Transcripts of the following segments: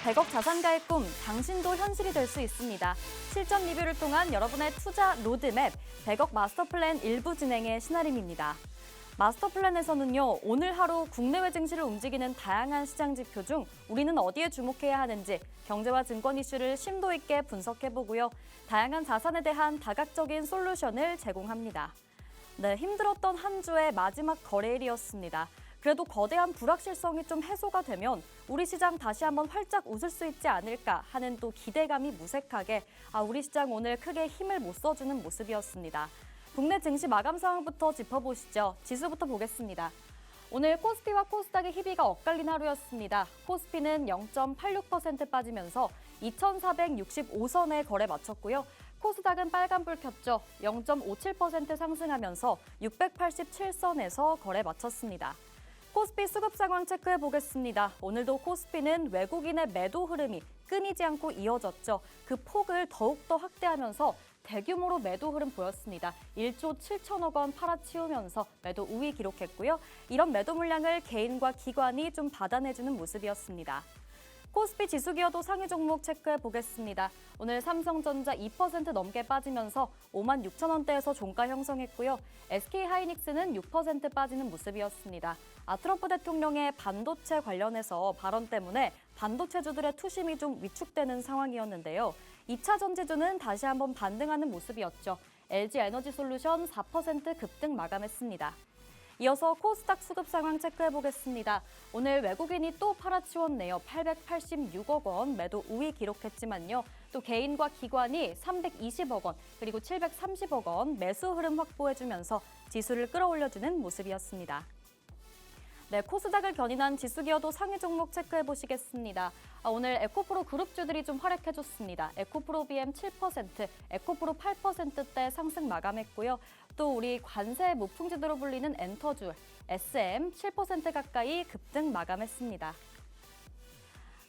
100억 자산가의 꿈, 당신도 현실이 될 수 있습니다. 실전 리뷰를 통한 여러분의 투자 로드맵, 100억 마스터플랜 일부 진행의 신아림입니다. 마스터플랜에서는요, 오늘 하루 국내외 증시를 움직이는 다양한 시장 지표 중 우리는 어디에 주목해야 하는지 경제와 증권 이슈를 심도 있게 분석해보고요. 다양한 자산에 대한 다각적인 솔루션을 제공합니다. 네, 힘들었던 한 주의 마지막 거래일이었습니다. 그래도 거대한 불확실성이 좀 해소가 되면 우리 시장 다시 한번 활짝 웃을 수 있지 않을까 하는 또 기대감이 무색하게 우리 시장 오늘 크게 힘을 못 써주는 모습이었습니다. 국내 증시 마감 상황부터 짚어보시죠. 지수부터 보겠습니다. 오늘 코스피와 코스닥의 희비가 엇갈린 하루였습니다. 코스피는 0.86% 빠지면서 2,465선에 거래 마쳤고요. 코스닥은 빨간불 켰죠. 0.57% 상승하면서 687선에서 거래 마쳤습니다. 코스피 수급 상황 체크해 보겠습니다. 오늘도 코스피는 외국인의 매도 흐름이 끊이지 않고 이어졌죠. 그 폭을 더욱더 확대하면서 대규모로 매도 흐름 보였습니다. 1조 7천억 원 팔아치우면서 매도 우위 기록했고요. 이런 매도 물량을 개인과 기관이 좀 받아내주는 모습이었습니다. 코스피 지수기어도 상위 종목 체크해 보겠습니다. 오늘 삼성전자 2% 넘게 빠지면서 5만 6천 원대에서 종가 형성했고요. SK하이닉스는 6% 빠지는 모습이었습니다. 트럼프 대통령의 반도체 관련해서 발언 때문에 반도체주들의 투심이 좀 위축되는 상황이었는데요. 2차 전지주는 다시 한번 반등하는 모습이었죠. LG에너지솔루션 4% 급등 마감했습니다. 이어서 코스닥 수급 상황 체크해 보겠습니다. 오늘 외국인이 또 팔아치웠네요. 886억 원 매도 우위 기록했지만요. 또 개인과 기관이 320억 원 그리고 730억 원 매수 흐름 확보해주면서 지수를 끌어올려주는 모습이었습니다. 네, 코스닥을 견인한 지수기어도 상위 종목 체크해 보시겠습니다. 오늘 에코프로 그룹주들이 좀 활약해줬습니다. 에코프로 BM 7%, 에코프로 8%대 상승 마감했고요. 또 우리 관세 무풍지대로 불리는 엔터주, SM 7% 가까이 급등 마감했습니다.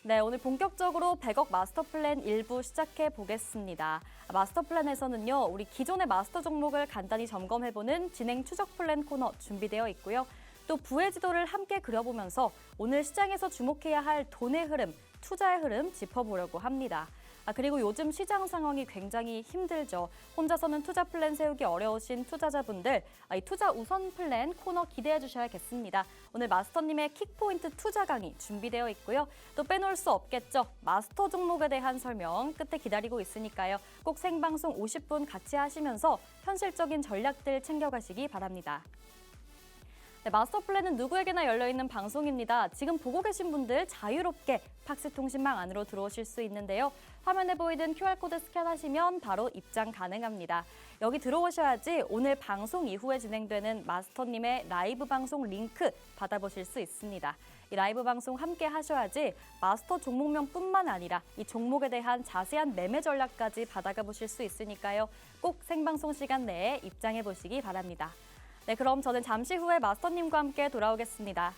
네, 오늘 본격적으로 100억 마스터플랜 일부 시작해 보겠습니다. 마스터플랜에서는요, 우리 기존의 마스터 종목을 간단히 점검해보는 진행 추적 플랜 코너 준비되어 있고요. 또 부의 지도를 함께 그려보면서 오늘 시장에서 주목해야 할 돈의 흐름, 투자의 흐름 짚어보려고 합니다. 그리고 요즘 시장 상황이 굉장히 힘들죠. 혼자서는 투자 플랜 세우기 어려우신 투자자분들, 이 투자 우선 플랜 코너 기대해 주셔야겠습니다. 오늘 마스터님의 킥포인트 투자 강의 준비되어 있고요. 또 빼놓을 수 없겠죠. 마스터 종목에 대한 설명 끝에 기다리고 있으니까요. 꼭 생방송 50분 같이 하시면서 현실적인 전략들 챙겨가시기 바랍니다. 네, 마스터플랜은 누구에게나 열려있는 방송입니다. 지금 보고 계신 분들 자유롭게 팍스통신망 안으로 들어오실 수 있는데요. 화면에 보이는 QR코드 스캔하시면 바로 입장 가능합니다. 여기 들어오셔야지 오늘 방송 이후에 진행되는 마스터님의 라이브 방송 링크 받아보실 수 있습니다. 이 라이브 방송 함께 하셔야지 마스터 종목명뿐만 아니라 이 종목에 대한 자세한 매매 전략까지 받아가 보실 수 있으니까요. 꼭 생방송 시간 내에 입장해 보시기 바랍니다. 네, 그럼 저는 잠시 후에 마스터님과 함께 돌아오겠습니다.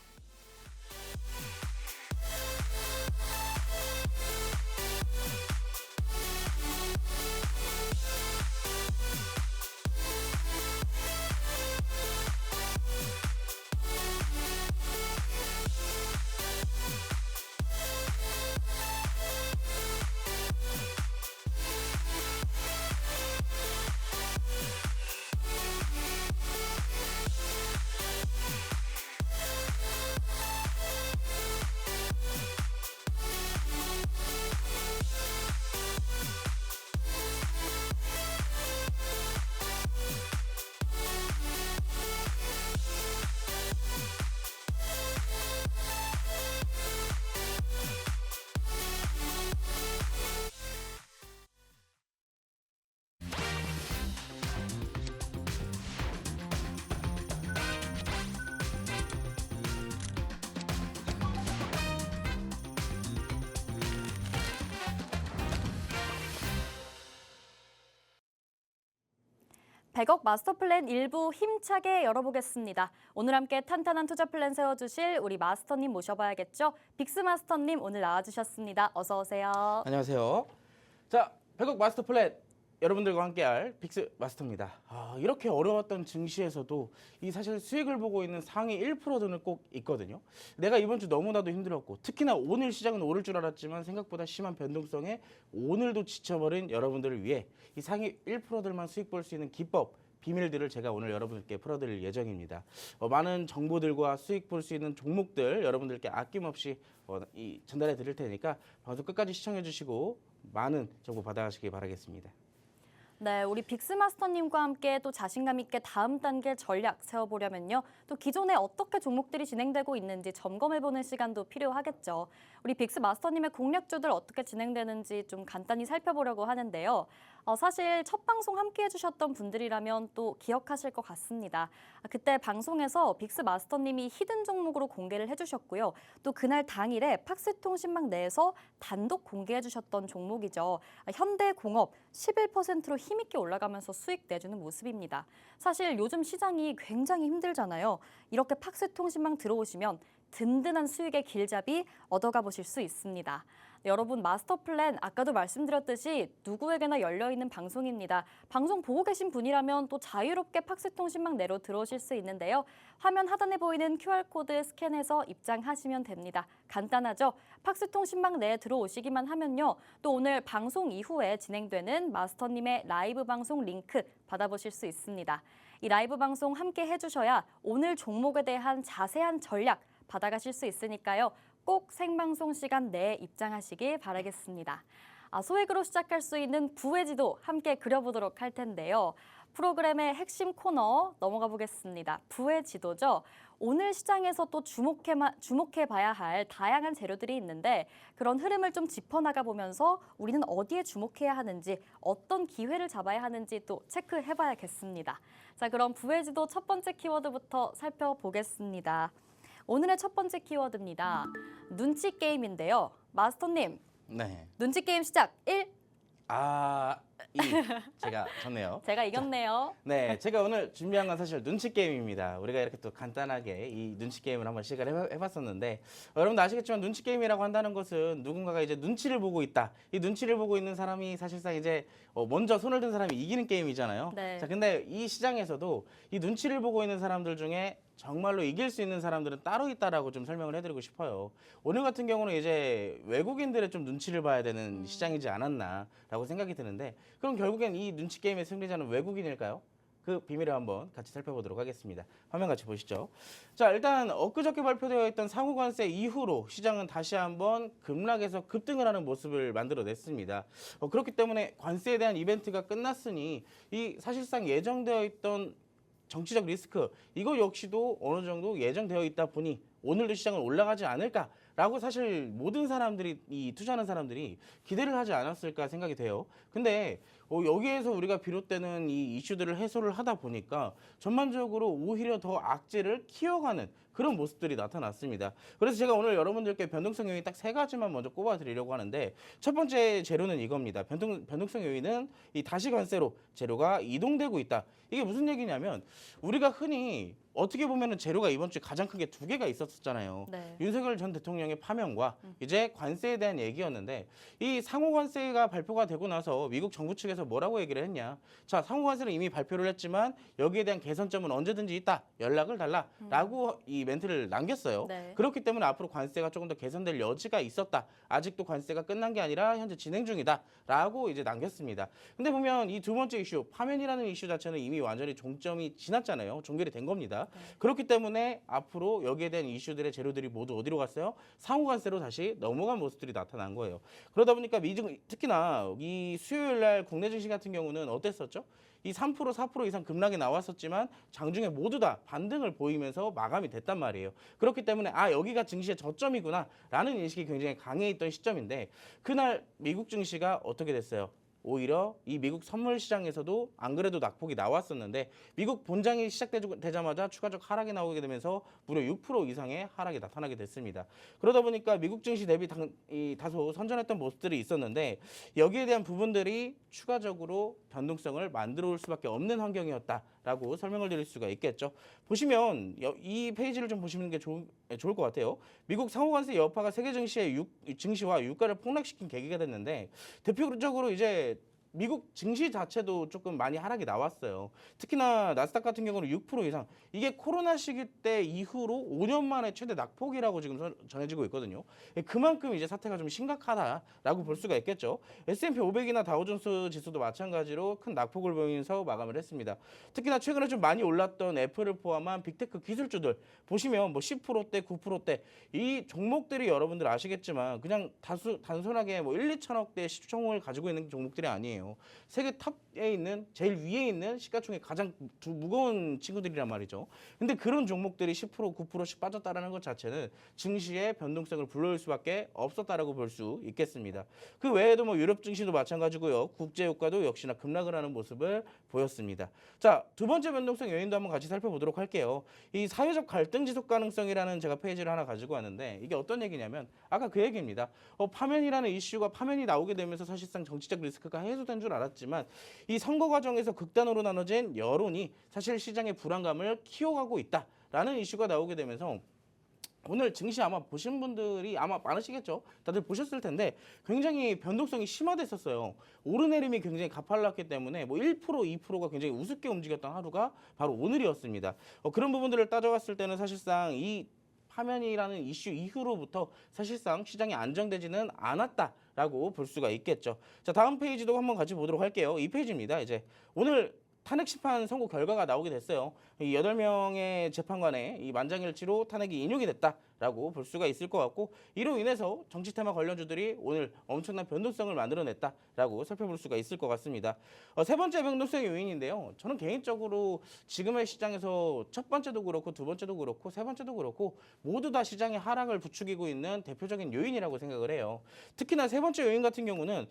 백억 마스터플랜 일부 힘차게 열어보겠습니다. 오늘 함께 탄탄한 투자 플랜 세워주실 우리 마스터님 모셔봐야겠죠. 빅스 마스터님 오늘 나와주셨습니다. 어서 오세요. 안녕하세요. 자, 100억 마스터 플랜 여러분들과 함께할 빅스 마스터입니다. 이렇게 어려웠던 증시에서도 이 사실 수익을 보고 있는 상위 1%들은 꼭 있거든요. 내가 이번 주 너무나도 힘들었고 특히나 오늘 시장은 오를 줄 알았지만 생각보다 심한 변동성에 오늘도 지쳐버린 여러분들을 위해 이 상위 1%들만 수익 볼 수 있는 기법, 비밀들을 제가 오늘 여러분들께 풀어드릴 예정입니다. 많은 정보들과 수익 볼 수 있는 종목들 여러분들께 아낌없이 전달해 드릴 테니까 방송 끝까지 시청해 주시고 많은 정보 받아가시기 바라겠습니다. 네, 우리 빅스마스터님과 함께 또 자신감 있게 다음 단계 전략 세워보려면요. 또 기존에 어떻게 종목들이 진행되고 있는지 점검해보는 시간도 필요하겠죠. 우리 빅스마스터님의 공략주들 어떻게 진행되는지 좀 간단히 살펴보려고 하는데요. 사실 첫 방송 함께 해주셨던 분들이라면 또 기억하실 것 같습니다. 그때 방송에서 빅스마스터님이 히든 종목으로 공개를 해주셨고요. 또 그날 당일에 팍스통신망 내에서 단독 공개해주셨던 종목이죠. 현대공업 11%로 힘있게 올라가면서 수익 내주는 모습입니다. 사실 요즘 시장이 굉장히 힘들잖아요. 이렇게 팍스통신망 들어오시면 든든한 수익의 길잡이 얻어가 보실 수 있습니다. 여러분 마스터 플랜 아까도 말씀드렸듯이 누구에게나 열려있는 방송입니다. 방송 보고 계신 분이라면 또 자유롭게 팍스통신망 내로 들어오실 수 있는데요. 화면 하단에 보이는 QR코드 스캔해서 입장하시면 됩니다. 간단하죠? 팍스통신망 내에 들어오시기만 하면요. 또 오늘 방송 이후에 진행되는 마스터님의 라이브 방송 링크 받아보실 수 있습니다. 이 라이브 방송 함께 해주셔야 오늘 종목에 대한 자세한 전략 받아가실 수 있으니까요. 꼭 생방송 시간 내에 입장하시길 바라겠습니다. 소액으로 시작할 수 있는 부의 지도 함께 그려보도록 할 텐데요. 프로그램의 핵심 코너 넘어가 보겠습니다. 부의 지도죠. 오늘 시장에서 또 주목해봐야 할 다양한 재료들이 있는데 그런 흐름을 좀 짚어나가 보면서 우리는 어디에 주목해야 하는지 어떤 기회를 잡아야 하는지 또 체크해봐야겠습니다. 자, 그럼 부의 지도 첫 번째 키워드부터 살펴보겠습니다. 오늘의 첫 번째 키워드입니다. 눈치 게임인데요. 마스터님, 네. 눈치 게임 시작 1. 제가 졌네요. 제가 이겼네요. 네, 제가 오늘 준비한 건 사실 눈치 게임입니다. 우리가 이렇게 또 간단하게 이 눈치 게임을 한번 시작을 해봤었는데 여러분도 아시겠지만 눈치 게임이라고 한다는 것은 누군가가 이제 눈치를 보고 있다. 이 눈치를 보고 있는 사람이 사실상 이제 먼저 손을 든 사람이 이기는 게임이잖아요. 네. 자, 근데 이 시장에서도 이 눈치를 보고 있는 사람들 중에 정말로 이길 수 있는 사람들은 따로 있다라고 좀 설명을 해드리고 싶어요. 오늘 같은 경우는 이제 외국인들의 좀 눈치를 봐야 되는 시장이지 않았나라고 생각이 드는데 그럼 결국엔 이 눈치 게임의 승리자는 외국인일까요? 그 비밀을 한번 같이 살펴보도록 하겠습니다. 화면 같이 보시죠. 자, 일단 엊그저께 발표되어 있던 상호관세 이후로 시장은 다시 한번 급락해서 급등을 하는 모습을 만들어냈습니다. 그렇기 때문에 관세에 대한 이벤트가 끝났으니 이 사실상 예정되어 있던 정치적 리스크 이거 역시도 어느 정도 예정되어 있다 보니 오늘도 시장은 올라가지 않을까라고 사실 모든 사람들이 이 투자하는 사람들이 기대를 하지 않았을까 생각이 돼요. 근데 여기에서 우리가 비롯되는 이 이슈들을 해소를 하다 보니까 전반적으로 오히려 더 악재를 키워가는 그런 모습들이 나타났습니다. 그래서 제가 오늘 여러분들께 변동성 요인 딱 세 가지만 먼저 꼽아드리려고 하는데 첫 번째 재료는 이겁니다. 변동성 요인은 이 다시 관세로 재료가 이동되고 있다. 이게 무슨 얘기냐면 우리가 흔히 어떻게 보면은 재료가 이번 주에 가장 크게 두 개가 있었잖아요. 네. 윤석열 전 대통령의 파면과 이제 관세에 대한 얘기였는데 이 상호 관세가 발표가 되고 나서 미국 정부 측에서 뭐라고 얘기를 했냐. 자, 상호 관세는 이미 발표를 했지만 여기에 대한 개선점은 언제든지 있다. 연락을 달라라고 이 멘트를 남겼어요. 네. 그렇기 때문에 앞으로 관세가 조금 더 개선될 여지가 있었다. 아직도 관세가 끝난 게 아니라 현재 진행 중이다라고 이제 남겼습니다. 근데 보면 이 두 번째 이슈, 파면이라는 이슈 자체는 이미 완전히 종점이 지났잖아요. 종결이 된 겁니다. 그렇기 때문에 앞으로 여기에 대한 이슈들의 재료들이 모두 어디로 갔어요? 상호관세로 다시 넘어간 모습들이 나타난 거예요. 그러다 보니까 특히나 이 수요일 날 국내 증시 같은 경우는 어땠었죠? 이 3%, 4% 이상 급락이 나왔었지만 장중에 모두 다 반등을 보이면서 마감이 됐단 말이에요. 그렇기 때문에 여기가 증시의 저점이구나 라는 인식이 굉장히 강해 있던 시점인데 그날 미국 증시가 어떻게 됐어요? 오히려 이 미국 선물 시장에서도 안 그래도 낙폭이 나왔었는데 미국 본장이 시작되자마자 추가적 하락이 나오게 되면서 무려 6% 이상의 하락이 나타나게 됐습니다. 그러다 보니까 미국 증시 대비 다소 선전했던 모습들이 있었는데 여기에 대한 부분들이 추가적으로 변동성을 만들어 올 수밖에 없는 환경이었다라고 설명을 드릴 수가 있겠죠. 보시면 이 페이지를 좀 보시는 게 좋을 것 같아요. 미국 상호관세 여파가 세계 증시와 유가를 폭락시킨 계기가 됐는데 대표적으로 이제 미국 증시 자체도 조금 많이 하락이 나왔어요. 특히나 나스닥 같은 경우는 6% 이상. 이게 코로나 시기 때 이후로 5년 만에 최대 낙폭이라고 지금 전해지고 있거든요. 그만큼 이제 사태가 좀 심각하다라고 볼 수가 있겠죠. S&P 500이나 다우존스 지수도 마찬가지로 큰 낙폭을 보이면서 마감을 했습니다. 특히나 최근에 좀 많이 올랐던 애플을 포함한 빅테크 기술주들 보시면 뭐 10%대, 9%대 이 종목들이 여러분들 아시겠지만 그냥 단순하게 뭐 1, 2천억대 시총을 가지고 있는 종목들이 아니에요. 세계 탑에 있는 제일 위에 있는 시가총액 가장 무거운 친구들이란 말이죠. 근데 그런 종목들이 10%, 9%씩 빠졌다라는 것 자체는 증시의 변동성을 불러올 수밖에 없었다라고 볼 수 있겠습니다. 그 외에도 뭐 유럽 증시도 마찬가지고요. 국제 유가도 역시나 급락을 하는 모습을 보였습니다. 자, 두 번째 변동성 요인도 한번 같이 살펴보도록 할게요. 이 사회적 갈등 지속 가능성이라는 제가 페이지를 하나 가지고 왔는데 이게 어떤 얘기냐면 아까 그 얘기입니다. 파면이라는 이슈가 파면이 나오게 되면서 사실상 정치적 리스크가 해소된 줄 알았지만 이 선거 과정에서 극단으로 나눠진 여론이 사실 시장의 불안감을 키워가고 있다라는 이슈가 나오게 되면서 오늘 증시 아마 보신 분들이 아마 많으시겠죠. 다들 보셨을 텐데 굉장히 변동성이 심화됐었어요. 오르내림이 굉장히 가팔랐기 때문에 뭐 1%, 2%가 굉장히 우습게 움직였던 하루가 바로 오늘이었습니다. 그런 부분들을 따져봤을 때는 사실상 이 파면이라는 이슈 이후로부터 사실상 시장이 안정되지는 않았다라고 볼 수가 있겠죠. 자, 다음 페이지도 한번 같이 보도록 할게요. 이 페이지입니다. 이제 오늘 탄핵 심판 선고 결과가 나오게 됐어요. 이 8명의 재판관의 이 만장일치로 탄핵이 인용이 됐다라고 볼 수가 있을 것 같고 이로 인해서 정치 테마 관련주들이 오늘 엄청난 변동성을 만들어냈다라고 살펴볼 수가 있을 것 같습니다. 세 번째 변동성 요인인데요. 저는 개인적으로 지금의 시장에서 첫 번째도 그렇고 두 번째도 그렇고 세 번째도 그렇고 모두 다 시장의 하락을 부추기고 있는 대표적인 요인이라고 생각을 해요. 특히나 세 번째 요인 같은 경우는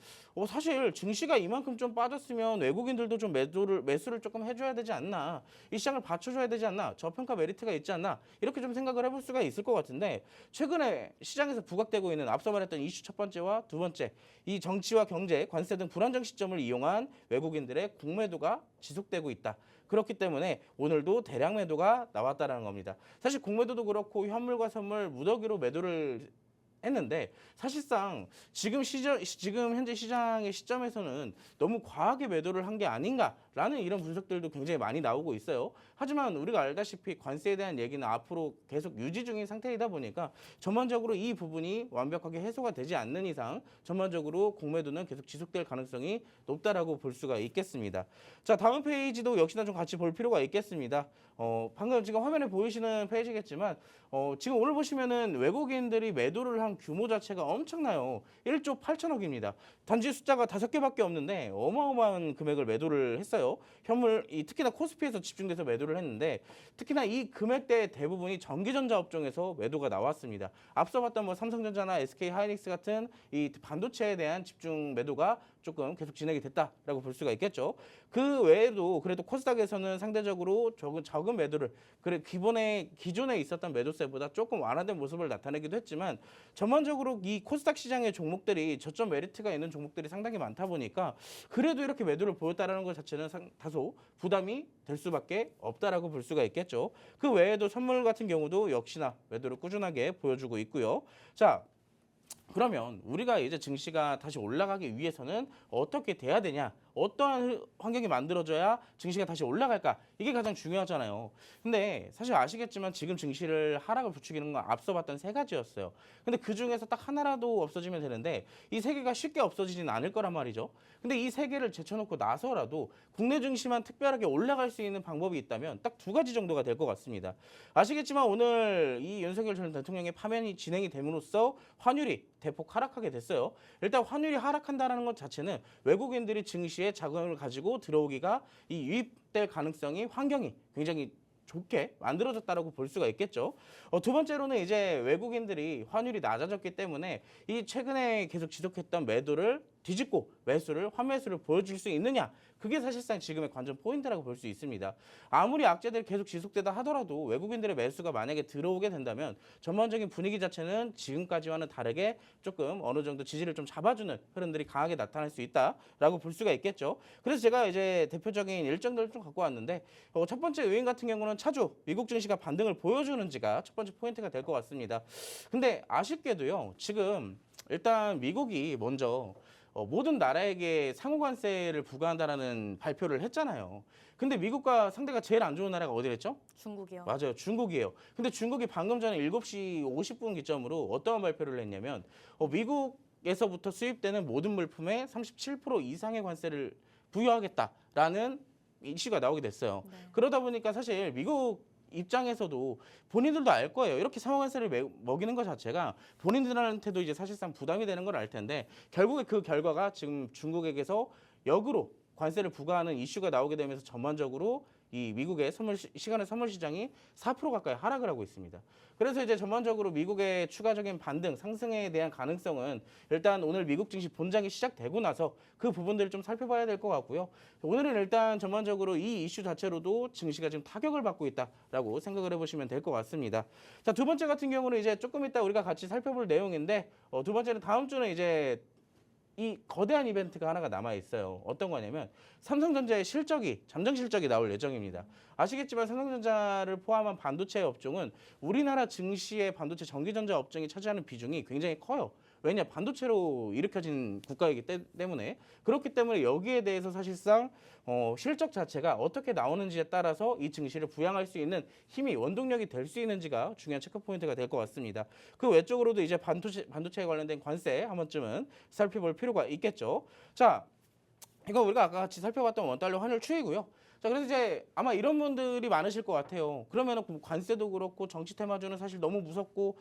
사실 증시가 이만큼 좀 빠졌으면 외국인들도 좀 매수를 조금 해줘야 되지 않나. 이 시장을 받쳐줘야 되지 않나. 저평가 메리트가 있지 않나. 이렇게 좀 생각을 해볼 수가 있을 것 같은데 최근에 시장에서 부각되고 있는 앞서 말했던 이슈 첫 번째와 두 번째 이 정치와 경제, 관세 등 불안정 시점을 이용한 외국인들의 공매도가 지속되고 있다. 그렇기 때문에 오늘도 대량 매도가 나왔다는 겁니다. 사실 공매도도 그렇고 현물과 선물 무더기로 매도를 했는데 사실상 지금 현재 시장의 시점에서는 너무 과하게 매도를 한 게 아닌가라는 이런 분석들도 굉장히 많이 나오고 있어요. 하지만 우리가 알다시피 관세에 대한 얘기는 앞으로 계속 유지 중인 상태이다 보니까 전반적으로 이 부분이 완벽하게 해소가 되지 않는 이상 전반적으로 공매도는 계속 지속될 가능성이 높다라고 볼 수가 있겠습니다. 자, 다음 페이지도 역시나 좀 같이 볼 필요가 있겠습니다. 방금 지금 화면에 보이시는 페이지겠지만 지금 오늘 보시면은 외국인들이 매도를 한 규모 자체가 엄청나요. 1조 8천억입니다. 단지 숫자가 5개밖에 없는데 어마어마한 금액을 매도를 했어요. 현물, 특히나 코스피에서 집중돼서 매도를 했는데 특히나 이 금액대 대부분이 전기전자 업종에서 매도가 나왔습니다. 앞서 봤던 뭐 삼성전자나 SK 하이닉스 같은 이 반도체에 대한 집중 매도가 조금 계속 진행이 됐다라고 볼 수가 있겠죠. 그 외에도 그래도 코스닥에서는 상대적으로 적은 매도를 기존에 있었던 매도세보다 조금 완화된 모습을 나타내기도 했지만 전반적으로 이 코스닥 시장의 종목들이 저점 메리트가 있는 종목들이 상당히 많다 보니까 그래도 이렇게 매도를 보였다는 것 자체는 다소 부담이 될 수밖에 없다라고 볼 수가 있겠죠. 그 외에도 선물 같은 경우도 역시나 매도를 꾸준하게 보여주고 있고요. 자, 그러면 우리가 이제 증시가 다시 올라가기 위해서는 어떻게 돼야 되냐? 어떠한 환경이 만들어져야 증시가 다시 올라갈까? 이게 가장 중요하잖아요. 근데 사실 아시겠지만 지금 증시를 하락을 부추기는 건 앞서 봤던 세 가지였어요. 근데 그 중에서 딱 하나라도 없어지면 되는데 이 세 개가 쉽게 없어지진 않을 거란 말이죠. 근데 이 세 개를 제쳐놓고 나서라도 국내 증시만 특별하게 올라갈 수 있는 방법이 있다면 딱 두 가지 정도가 될 것 같습니다. 아시겠지만 오늘 이 윤석열 전 대통령의 파면이 진행이 됨으로써 환율이 대폭 하락하게 됐어요. 일단 환율이 하락한다는 것 자체는 외국인들이 증시에 자금을 가지고 들어오기가 이 유입될 가능성이 환경이 굉장히 좋게 만들어졌다라고 볼 수가 있겠죠. 두 번째로는 이제 외국인들이 환율이 낮아졌기 때문에 이 최근에 계속 지속했던 매도를 뒤집고 매수를 환매수를 보여줄 수 있느냐, 그게 사실상 지금의 관전 포인트라고 볼 수 있습니다. 아무리 악재들이 계속 지속되다 하더라도 외국인들의 매수가 만약에 들어오게 된다면 전반적인 분위기 자체는 지금까지와는 다르게 조금 어느 정도 지지를 좀 잡아주는 흐름들이 강하게 나타날 수 있다라고 볼 수가 있겠죠. 그래서 제가 이제 대표적인 일정들을 좀 갖고 왔는데 첫 번째 요인 같은 경우는 차주 미국 증시가 반등을 보여주는지가 첫 번째 포인트가 될 것 같습니다. 근데 아쉽게도요, 지금 일단 미국이 먼저 모든 나라에게 상호 관세를 부과한다라는 발표를 했잖아요. 근데 미국과 상대가 제일 안 좋은 나라가 어디랬죠? 중국이요. 맞아요. 중국이에요. 근데 중국이 방금 전에 7시 50분 기점으로 어떠한 발표를 했냐면 미국에서부터 수입되는 모든 물품에 37% 이상의 관세를 부여하겠다라는 이슈가 나오게 됐어요. 네. 그러다 보니까 사실 미국 입장에서도 본인들도 알 거예요. 이렇게 상호관세를 먹이는 것 자체가 본인들한테도 이제 사실상 부담이 되는 걸 알 텐데 결국에 그 결과가 지금 중국에게서 역으로 관세를 부과하는 이슈가 나오게 되면서 전반적으로 이 미국의 시간의 선물 시장이 4% 가까이 하락을 하고 있습니다. 그래서 이제 전반적으로 미국의 추가적인 반등, 상승에 대한 가능성은 일단 오늘 미국 증시 본장이 시작되고 나서 그 부분들을 좀 살펴봐야 될 것 같고요. 오늘은 일단 전반적으로 이 이슈 자체로도 증시가 지금 타격을 받고 있다라고 생각을 해보시면 될 것 같습니다. 자, 두 번째 같은 경우는 이제 조금 이따 우리가 같이 살펴볼 내용인데 두 번째는 다음 주는 이제 이 거대한 이벤트가 하나가 남아 있어요. 어떤 거냐면 삼성전자의 실적이 잠정 실적이 나올 예정입니다. 아시겠지만 삼성전자를 포함한 반도체 업종은 우리나라 증시의 반도체 전기전자 업종이 차지하는 비중이 굉장히 커요. 왜냐 반도체로 일으켜진 국가이기 때문에 그렇기 때문에 여기에 대해서 사실상 실적 자체가 어떻게 나오는지에 따라서 이 증시를 부양할 수 있는 힘이 원동력이 될 수 있는지가 중요한 체크 포인트가 될 것 같습니다. 그 외적으로도 이제 반도체에 관련된 관세 한 번쯤은 살펴볼 필요가 있겠죠. 자, 이거 우리가 아까 같이 살펴봤던 원달러 환율 추이고요. 자, 그래서 이제 아마 이런 분들이 많으실 것 같아요. 그러면 관세도 그렇고 정치 테마주는 사실 너무 무섭고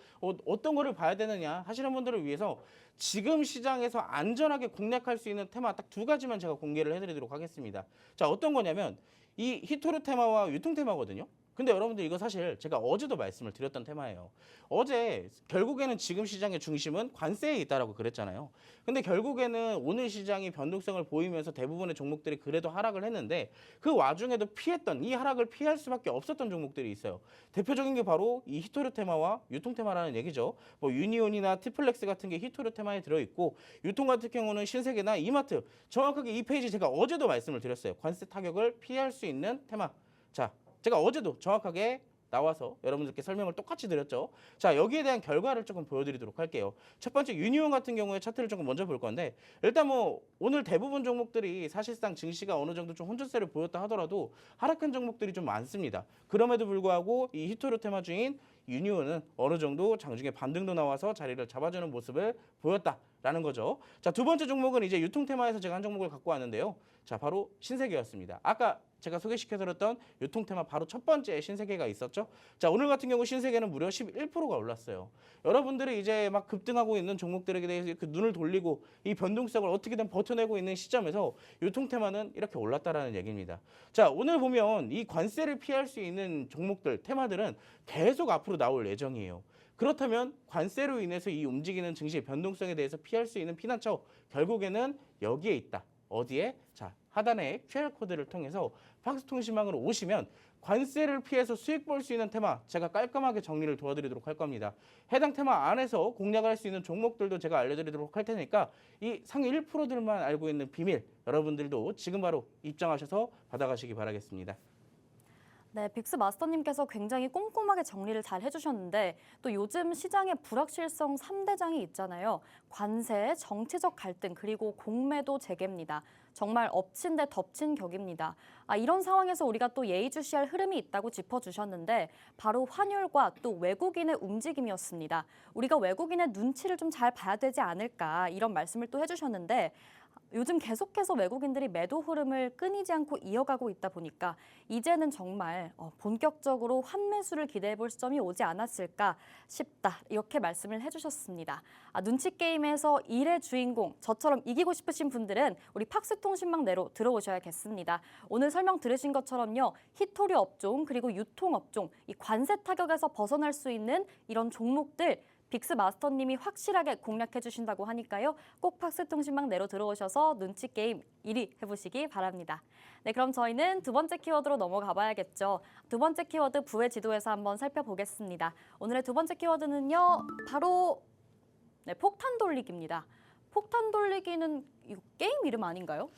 어떤 거를 봐야 되느냐 하시는 분들을 위해서 지금 시장에서 안전하게 공략할 수 있는 테마 딱 두 가지만 제가 공개를 해드리도록 하겠습니다. 자, 어떤 거냐면 이 히토르 테마와 유통 테마거든요. 근데 여러분들 이거 사실 제가 어제도 말씀을 드렸던 테마예요. 어제 결국에는 지금 시장의 중심은 관세에 있다라고 그랬잖아요. 근데 결국에는 오늘 시장이 변동성을 보이면서 대부분의 종목들이 그래도 하락을 했는데 그 와중에도 피했던 이 하락을 피할 수밖에 없었던 종목들이 있어요. 대표적인 게 바로 이 히토르 테마와 유통 테마라는 얘기죠. 뭐 유니온이나 티플렉스 같은 게 히토르 테마에 들어있고 유통 같은 경우는 신세계나 이마트 정확하게 이 페이지 제가 어제도 말씀을 드렸어요. 관세 타격을 피할 수 있는 테마. 자, 제가 어제도 정확하게 나와서 여러분들께 설명을 똑같이 드렸죠. 자, 여기에 대한 결과를 조금 보여드리도록 할게요. 첫 번째 유니온 같은 경우에 차트를 조금 먼저 볼 건데 일단 뭐 오늘 대부분 종목들이 사실상 증시가 어느 정도 좀 혼조세를 보였다 하더라도 하락한 종목들이 좀 많습니다. 그럼에도 불구하고 이 히토르 테마 중인 유니온은 어느 정도 장중에 반등도 나와서 자리를 잡아주는 모습을 보였다라는 거죠. 자, 두 번째 종목은 이제 유통 테마에서 제가 한 종목을 갖고 왔는데요. 자, 바로 신세계였습니다. 아까 제가 소개시켜드렸던 유통 테마 바로 첫 번째 신세계가 있었죠. 자, 오늘 같은 경우 신세계는 무려 11%가 올랐어요. 여러분들이 이제 막 급등하고 있는 종목들에 대해서 이렇게 눈을 돌리고 이 변동성을 어떻게든 버텨내고 있는 시점에서 유통 테마는 이렇게 올랐다라는 얘기입니다. 자, 오늘 보면 이 관세를 피할 수 있는 종목들, 테마들은 계속 앞으로 나올 예정이에요. 그렇다면 관세로 인해서 이 움직이는 증시의 변동성에 대해서 피할 수 있는 피난처 결국에는 여기에 있다. 어디에? 자, 하단의 QR코드를 통해서 팍스통신망으로 오시면 관세를 피해서 수익 볼 수 있는 테마 제가 깔끔하게 정리를 도와드리도록 할 겁니다. 해당 테마 안에서 공략할 수 있는 종목들도 제가 알려드리도록 할 테니까 이 상위 1%들만 알고 있는 비밀 여러분들도 지금 바로 입장하셔서 받아가시기 바라겠습니다. 네, 빅스 마스터님께서 굉장히 꼼꼼하게 정리를 잘 해주셨는데 또 요즘 시장의 불확실성 3대장이 있잖아요. 관세, 정치적 갈등, 그리고 공매도 재개입니다. 정말 엎친 데 덮친 격입니다. 이런 상황에서 우리가 또 예의주시할 흐름이 있다고 짚어주셨는데 바로 환율과 또 외국인의 움직임이었습니다. 우리가 외국인의 눈치를 좀 잘 봐야 되지 않을까 이런 말씀을 또 해주셨는데 요즘 계속해서 외국인들이 매도 흐름을 끊이지 않고 이어가고 있다 보니까 이제는 정말 본격적으로 환매수를 기대해 볼 시점이 오지 않았을까 싶다. 이렇게 말씀을 해주셨습니다. 눈치 게임에서 일의 주인공, 저처럼 이기고 싶으신 분들은 우리 팍스통신망 내로 들어오셔야겠습니다. 오늘 설명 들으신 것처럼요. 히토리 업종 그리고 유통 업종, 이 관세 타격에서 벗어날 수 있는 이런 종목들 빅스 마스터님이 확실하게 공략해 주신다고 하니까요. 꼭 팍스통신망 내로 들어오셔서 눈치 게임 1위 해보시기 바랍니다. 네, 그럼 저희는 두 번째 키워드로 넘어가 봐야겠죠. 두 번째 키워드 부의 지도에서 한번 살펴보겠습니다. 오늘의 두 번째 키워드는요. 바로 폭탄 돌리기입니다. 폭탄 돌리기는 이거 게임 이름 아닌가요?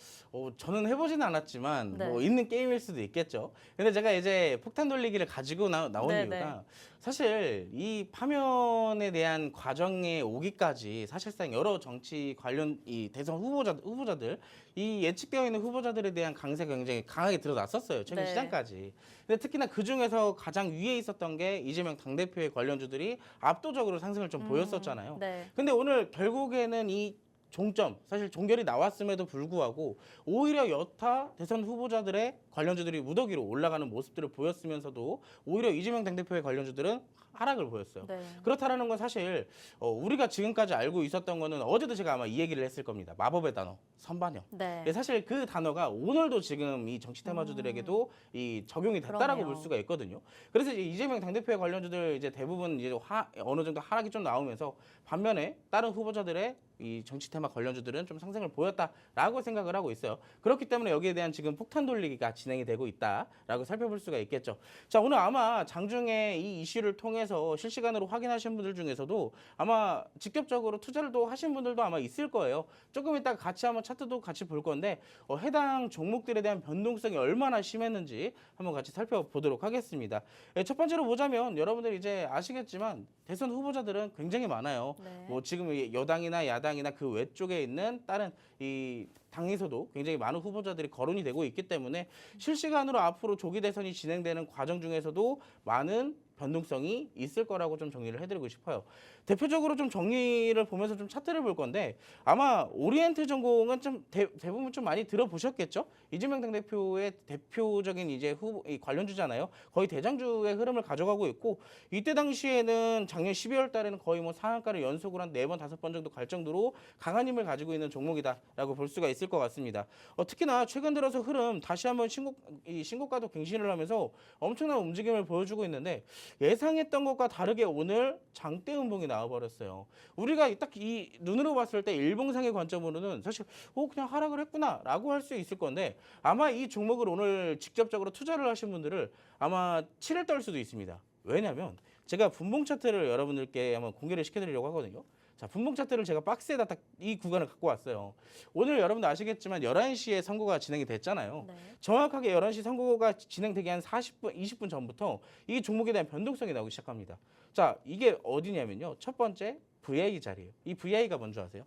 저는 해보지는 않았지만 네. 뭐 있는 게임일 수도 있겠죠. 근데 제가 이제 폭탄 돌리기를 가지고 나온 네, 이유가 사실 이 파면에 대한 과정에 오기까지 사실상 여러 정치 관련 이 대선 후보자들 이 예측되어 있는 후보자들에 대한 강세가 굉장히 강하게 드러났었어요. 최근 네. 시장까지. 근데 특히나 그 중에서 가장 위에 있었던 게 이재명 당대표의 관련주들이 압도적으로 상승을 좀 보였었잖아요. 네. 근데 오늘 결국에는 이 종점, 사실 종결이 나왔음에도 불구하고 오히려 여타 대선 후보자들의 관련주들이 무더기로 올라가는 모습들을 보였으면서도 오히려 이재명 당대표의 관련주들은 하락을 보였어요. 네. 그렇다라는 건 사실 우리가 지금까지 알고 있었던 거는 어제도 제가 아마 이 얘기를 했을 겁니다. 마법의 단어, 선반영. 네. 사실 그 단어가 오늘도 지금 이 정치 테마주들에게도 이 적용이 됐다라고 그러네요. 볼 수가 있거든요. 그래서 이제 이재명 당대표의 관련주들 이제 대부분 이제 어느 정도 하락이 좀 나오면서 반면에 다른 후보자들의 이 정치 테마 관련주들은 좀 상승을 보였다라고 생각을 하고 있어요. 그렇기 때문에 여기에 대한 지금 폭탄 돌리기가 진행이 되고 있다라고 살펴볼 수가 있겠죠. 자, 오늘 아마 장중에 이 이슈를 통해서 실시간으로 확인하신 분들 중에서도 아마 직접적으로 투자를 또 하신 분들도 아마 있을 거예요. 조금 이따 같이 한번 차트도 같이 볼 건데 해당 종목들에 대한 변동성이 얼마나 심했는지 한번 같이 살펴보도록 하겠습니다. 첫 번째로 보자면 여러분들 이제 아시겠지만 대선 후보자들은 굉장히 많아요. 네. 뭐 지금 여당이나 야당이나 그 외쪽에 있는 다른 이 당에서도 굉장히 많은 후보자들이 거론이 되고 있기 때문에 실시간으로 앞으로 조기 대선이 진행되는 과정 중에서도 많은 변동성이 있을 거라고 좀 정리를 해드리고 싶어요. 대표적으로 좀 정리를 보면서 좀 차트를 볼 건데 아마 오리엔트 전공은 좀 대부분 좀 많이 들어보셨겠죠? 이재명 당대표의 대표적인 이제 이 관련주잖아요. 거의 대장주의 흐름을 가져가고 있고 이때 당시에는 작년 12월 달에는 거의 뭐 상한가를 연속으로 한 4번, 5번 정도 갈 정도로 강한 힘을 가지고 있는 종목이다라고 볼 수가 있을 것 같습니다. 특히나 최근 들어서 흐름 다시 한번 신고가도 갱신을 하면서 엄청난 움직임을 보여주고 있는데 예상했던 것과 다르게 오늘 장대 음봉이 나와버렸어요. 우리가 딱 이 눈으로 봤을 때 일봉상의 관점으로는 사실 그냥 하락을 했구나라고 할 수 있을 건데 아마 이 종목을 오늘 직접적으로 투자를 하신 분들을 아마 치를 떨 수도 있습니다. 왜냐하면 제가 분봉 차트를 여러분들께 한번 공개를 시켜드리려고 하거든요. 자, 분봉 차트를 제가 박스에다 딱 이 구간을 갖고 왔어요. 오늘 여러분들 아시겠지만 11시에 선거가 진행이 됐잖아요. 네. 정확하게 11시 선거가 진행되기 한 40분, 20분 전부터 이 종목에 대한 변동성이 나오기 시작합니다. 자, 이게 어디냐면요. 첫 번째 VI 자리예요. 이 VI가 뭔지 아세요?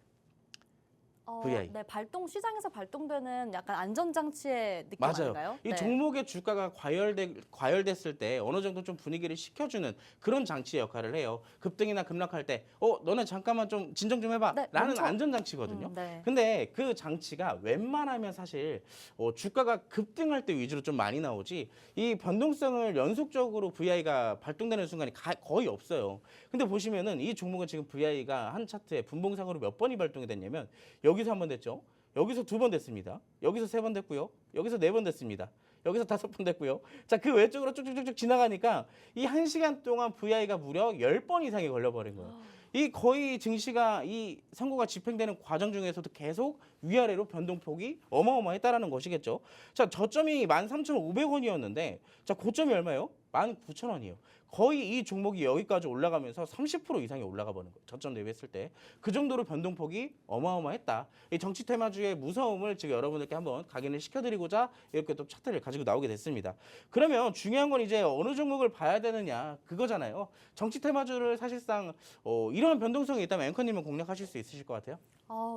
VI. 네, 시장에서 발동되는 약간 안전장치의 느낌 맞아요. 아닌가요? 이 네. 종목의 주가가 과열됐을 때 어느 정도 좀 분위기를 식혀주는 그런 장치의 역할을 해요. 급등이나 급락할 때, 너네 잠깐만 좀 진정 좀 해봐. 네, 라는 멈춰. 안전장치거든요. 네. 근데 그 장치가 웬만하면 사실 주가가 급등할 때 위주로 좀 많이 나오지 이 변동성을 연속적으로 VI가 발동되는 순간이 거의 없어요. 근데 보시면은 이 종목은 지금 VI가 한 차트에 분봉상으로 몇 번이 발동이 됐냐면 여기서 한 번 됐죠. 여기서 2번 됐습니다. 여기서 3번 됐고요. 여기서 4번 됐습니다. 여기서 5번 됐고요. 자, 그 외쪽으로 쭉쭉쭉 지나가니까 이 1시간 동안 VI가 무려 10번 이상이 걸려버린 거예요. 이 거의 증시가 이 선거가 집행되는 과정 중에서도 계속 위아래로 변동폭이 어마어마했다라는 것이겠죠. 자, 저점이 13,500원이었는데 자, 고점이 얼마예요? 19,000원이에요. 거의 이 종목이 여기까지 올라가면서 30% 이상이 올라가 버는 거예요. 저점 대비했을 때. 그 정도로 변동폭이 어마어마했다. 이 정치 테마주의 무서움을 지금 여러분들께 한번 각인을 시켜드리고자 이렇게 또 차트를 가지고 나오게 됐습니다. 그러면 중요한 건 이제 어느 종목을 봐야 되느냐 그거잖아요. 정치 테마주를 사실상 이런 변동성이 있다면 앵커님은 공략하실 수 있으실 것 같아요?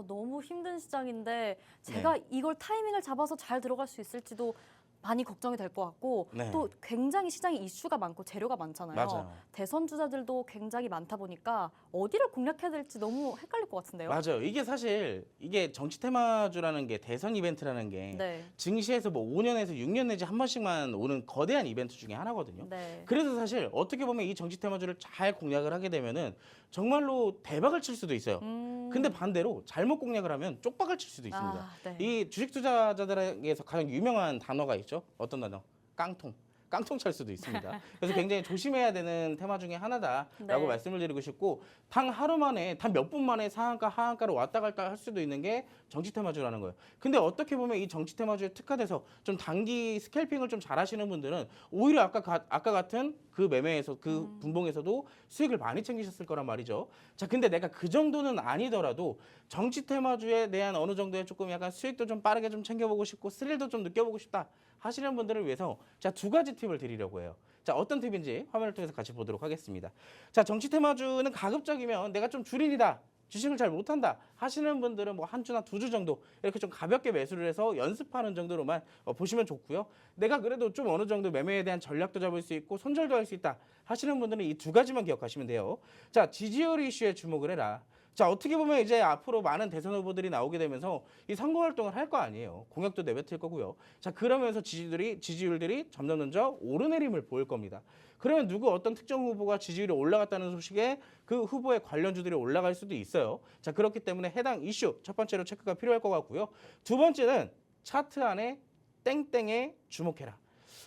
너무 힘든 시장인데 제가 이걸 타이밍을 잡아서 잘 들어갈 수 있을지도 많이 걱정이 될 것 같고 네. 또 굉장히 시장에 이슈가 많고 재료가 많잖아요. 맞아요. 대선 주자들도 굉장히 많다 보니까 어디를 공략해야 될지 너무 헷갈릴 것 같은데요. 맞아요. 이게 사실 이게 정치 테마주라는 게 대선 이벤트라는 게 네. 증시에서 뭐 5년에서 6년 내지 한 번씩만 오는 거대한 이벤트 중에 하나거든요. 네. 그래서 사실 어떻게 보면 이 정치 테마주를 잘 공략을 하게 되면은 정말로 대박을 칠 수도 있어요. 근데 반대로 잘못 공략을 하면 쪽박을 칠 수도 있습니다. 네. 이 주식 투자자들에게서 가장 유명한 단어가 있죠. 어떤 단어? 깡통. 깡통 찰 수도 있습니다. 그래서 굉장히 조심해야 되는 테마 중에 하나다라고 네. 말씀을 드리고 싶고 단 하루 만에 단 몇 분 만에 상한가 하한가로 왔다 갔다 할 수도 있는 게 정치 테마주라는 거예요. 근데 어떻게 보면 이 정치 테마주에 특화돼서 좀 단기 스캘핑을 좀 잘하시는 분들은 오히려 아까 같은 그 매매에서 그 분봉에서도 수익을 많이 챙기셨을 거란 말이죠. 자, 근데 내가 그 정도는 아니더라도 정치 테마주에 대한 어느 정도의 조금 약간 수익도 좀 빠르게 좀 챙겨보고 싶고 스릴도 좀 느껴보고 싶다 하시는 분들을 위해서 자, 두 가지 팁을 드리려고 해요. 자, 어떤 팁인지 화면을 통해서 같이 보도록 하겠습니다. 자, 정치 테마주는 가급적이면 내가 좀 줄인이다. 주식을 잘 못한다 하시는 분들은 뭐 한 주나 두 주 정도 이렇게 좀 가볍게 매수를 해서 연습하는 정도로만 보시면 좋고요. 내가 그래도 좀 어느 정도 매매에 대한 전략도 잡을 수 있고 손절도 할 수 있다 하시는 분들은 이 두 가지만 기억하시면 돼요. 자, 지지율 이슈에 주목을 해라. 자, 어떻게 보면 이제 앞으로 많은 대선 후보들이 나오게 되면서 이 선거 활동을 할 거 아니에요. 공약도 내뱉을 거고요. 자, 그러면서 지지율들이 점점 오르내림을 보일 겁니다. 그러면 누구 어떤 특정 후보가 지지율이 올라갔다는 소식에 그 후보의 관련주들이 올라갈 수도 있어요. 자, 그렇기 때문에 해당 이슈 첫 번째로 체크가 필요할 것 같고요. 두 번째는 차트 안에 땡땡에 주목해라.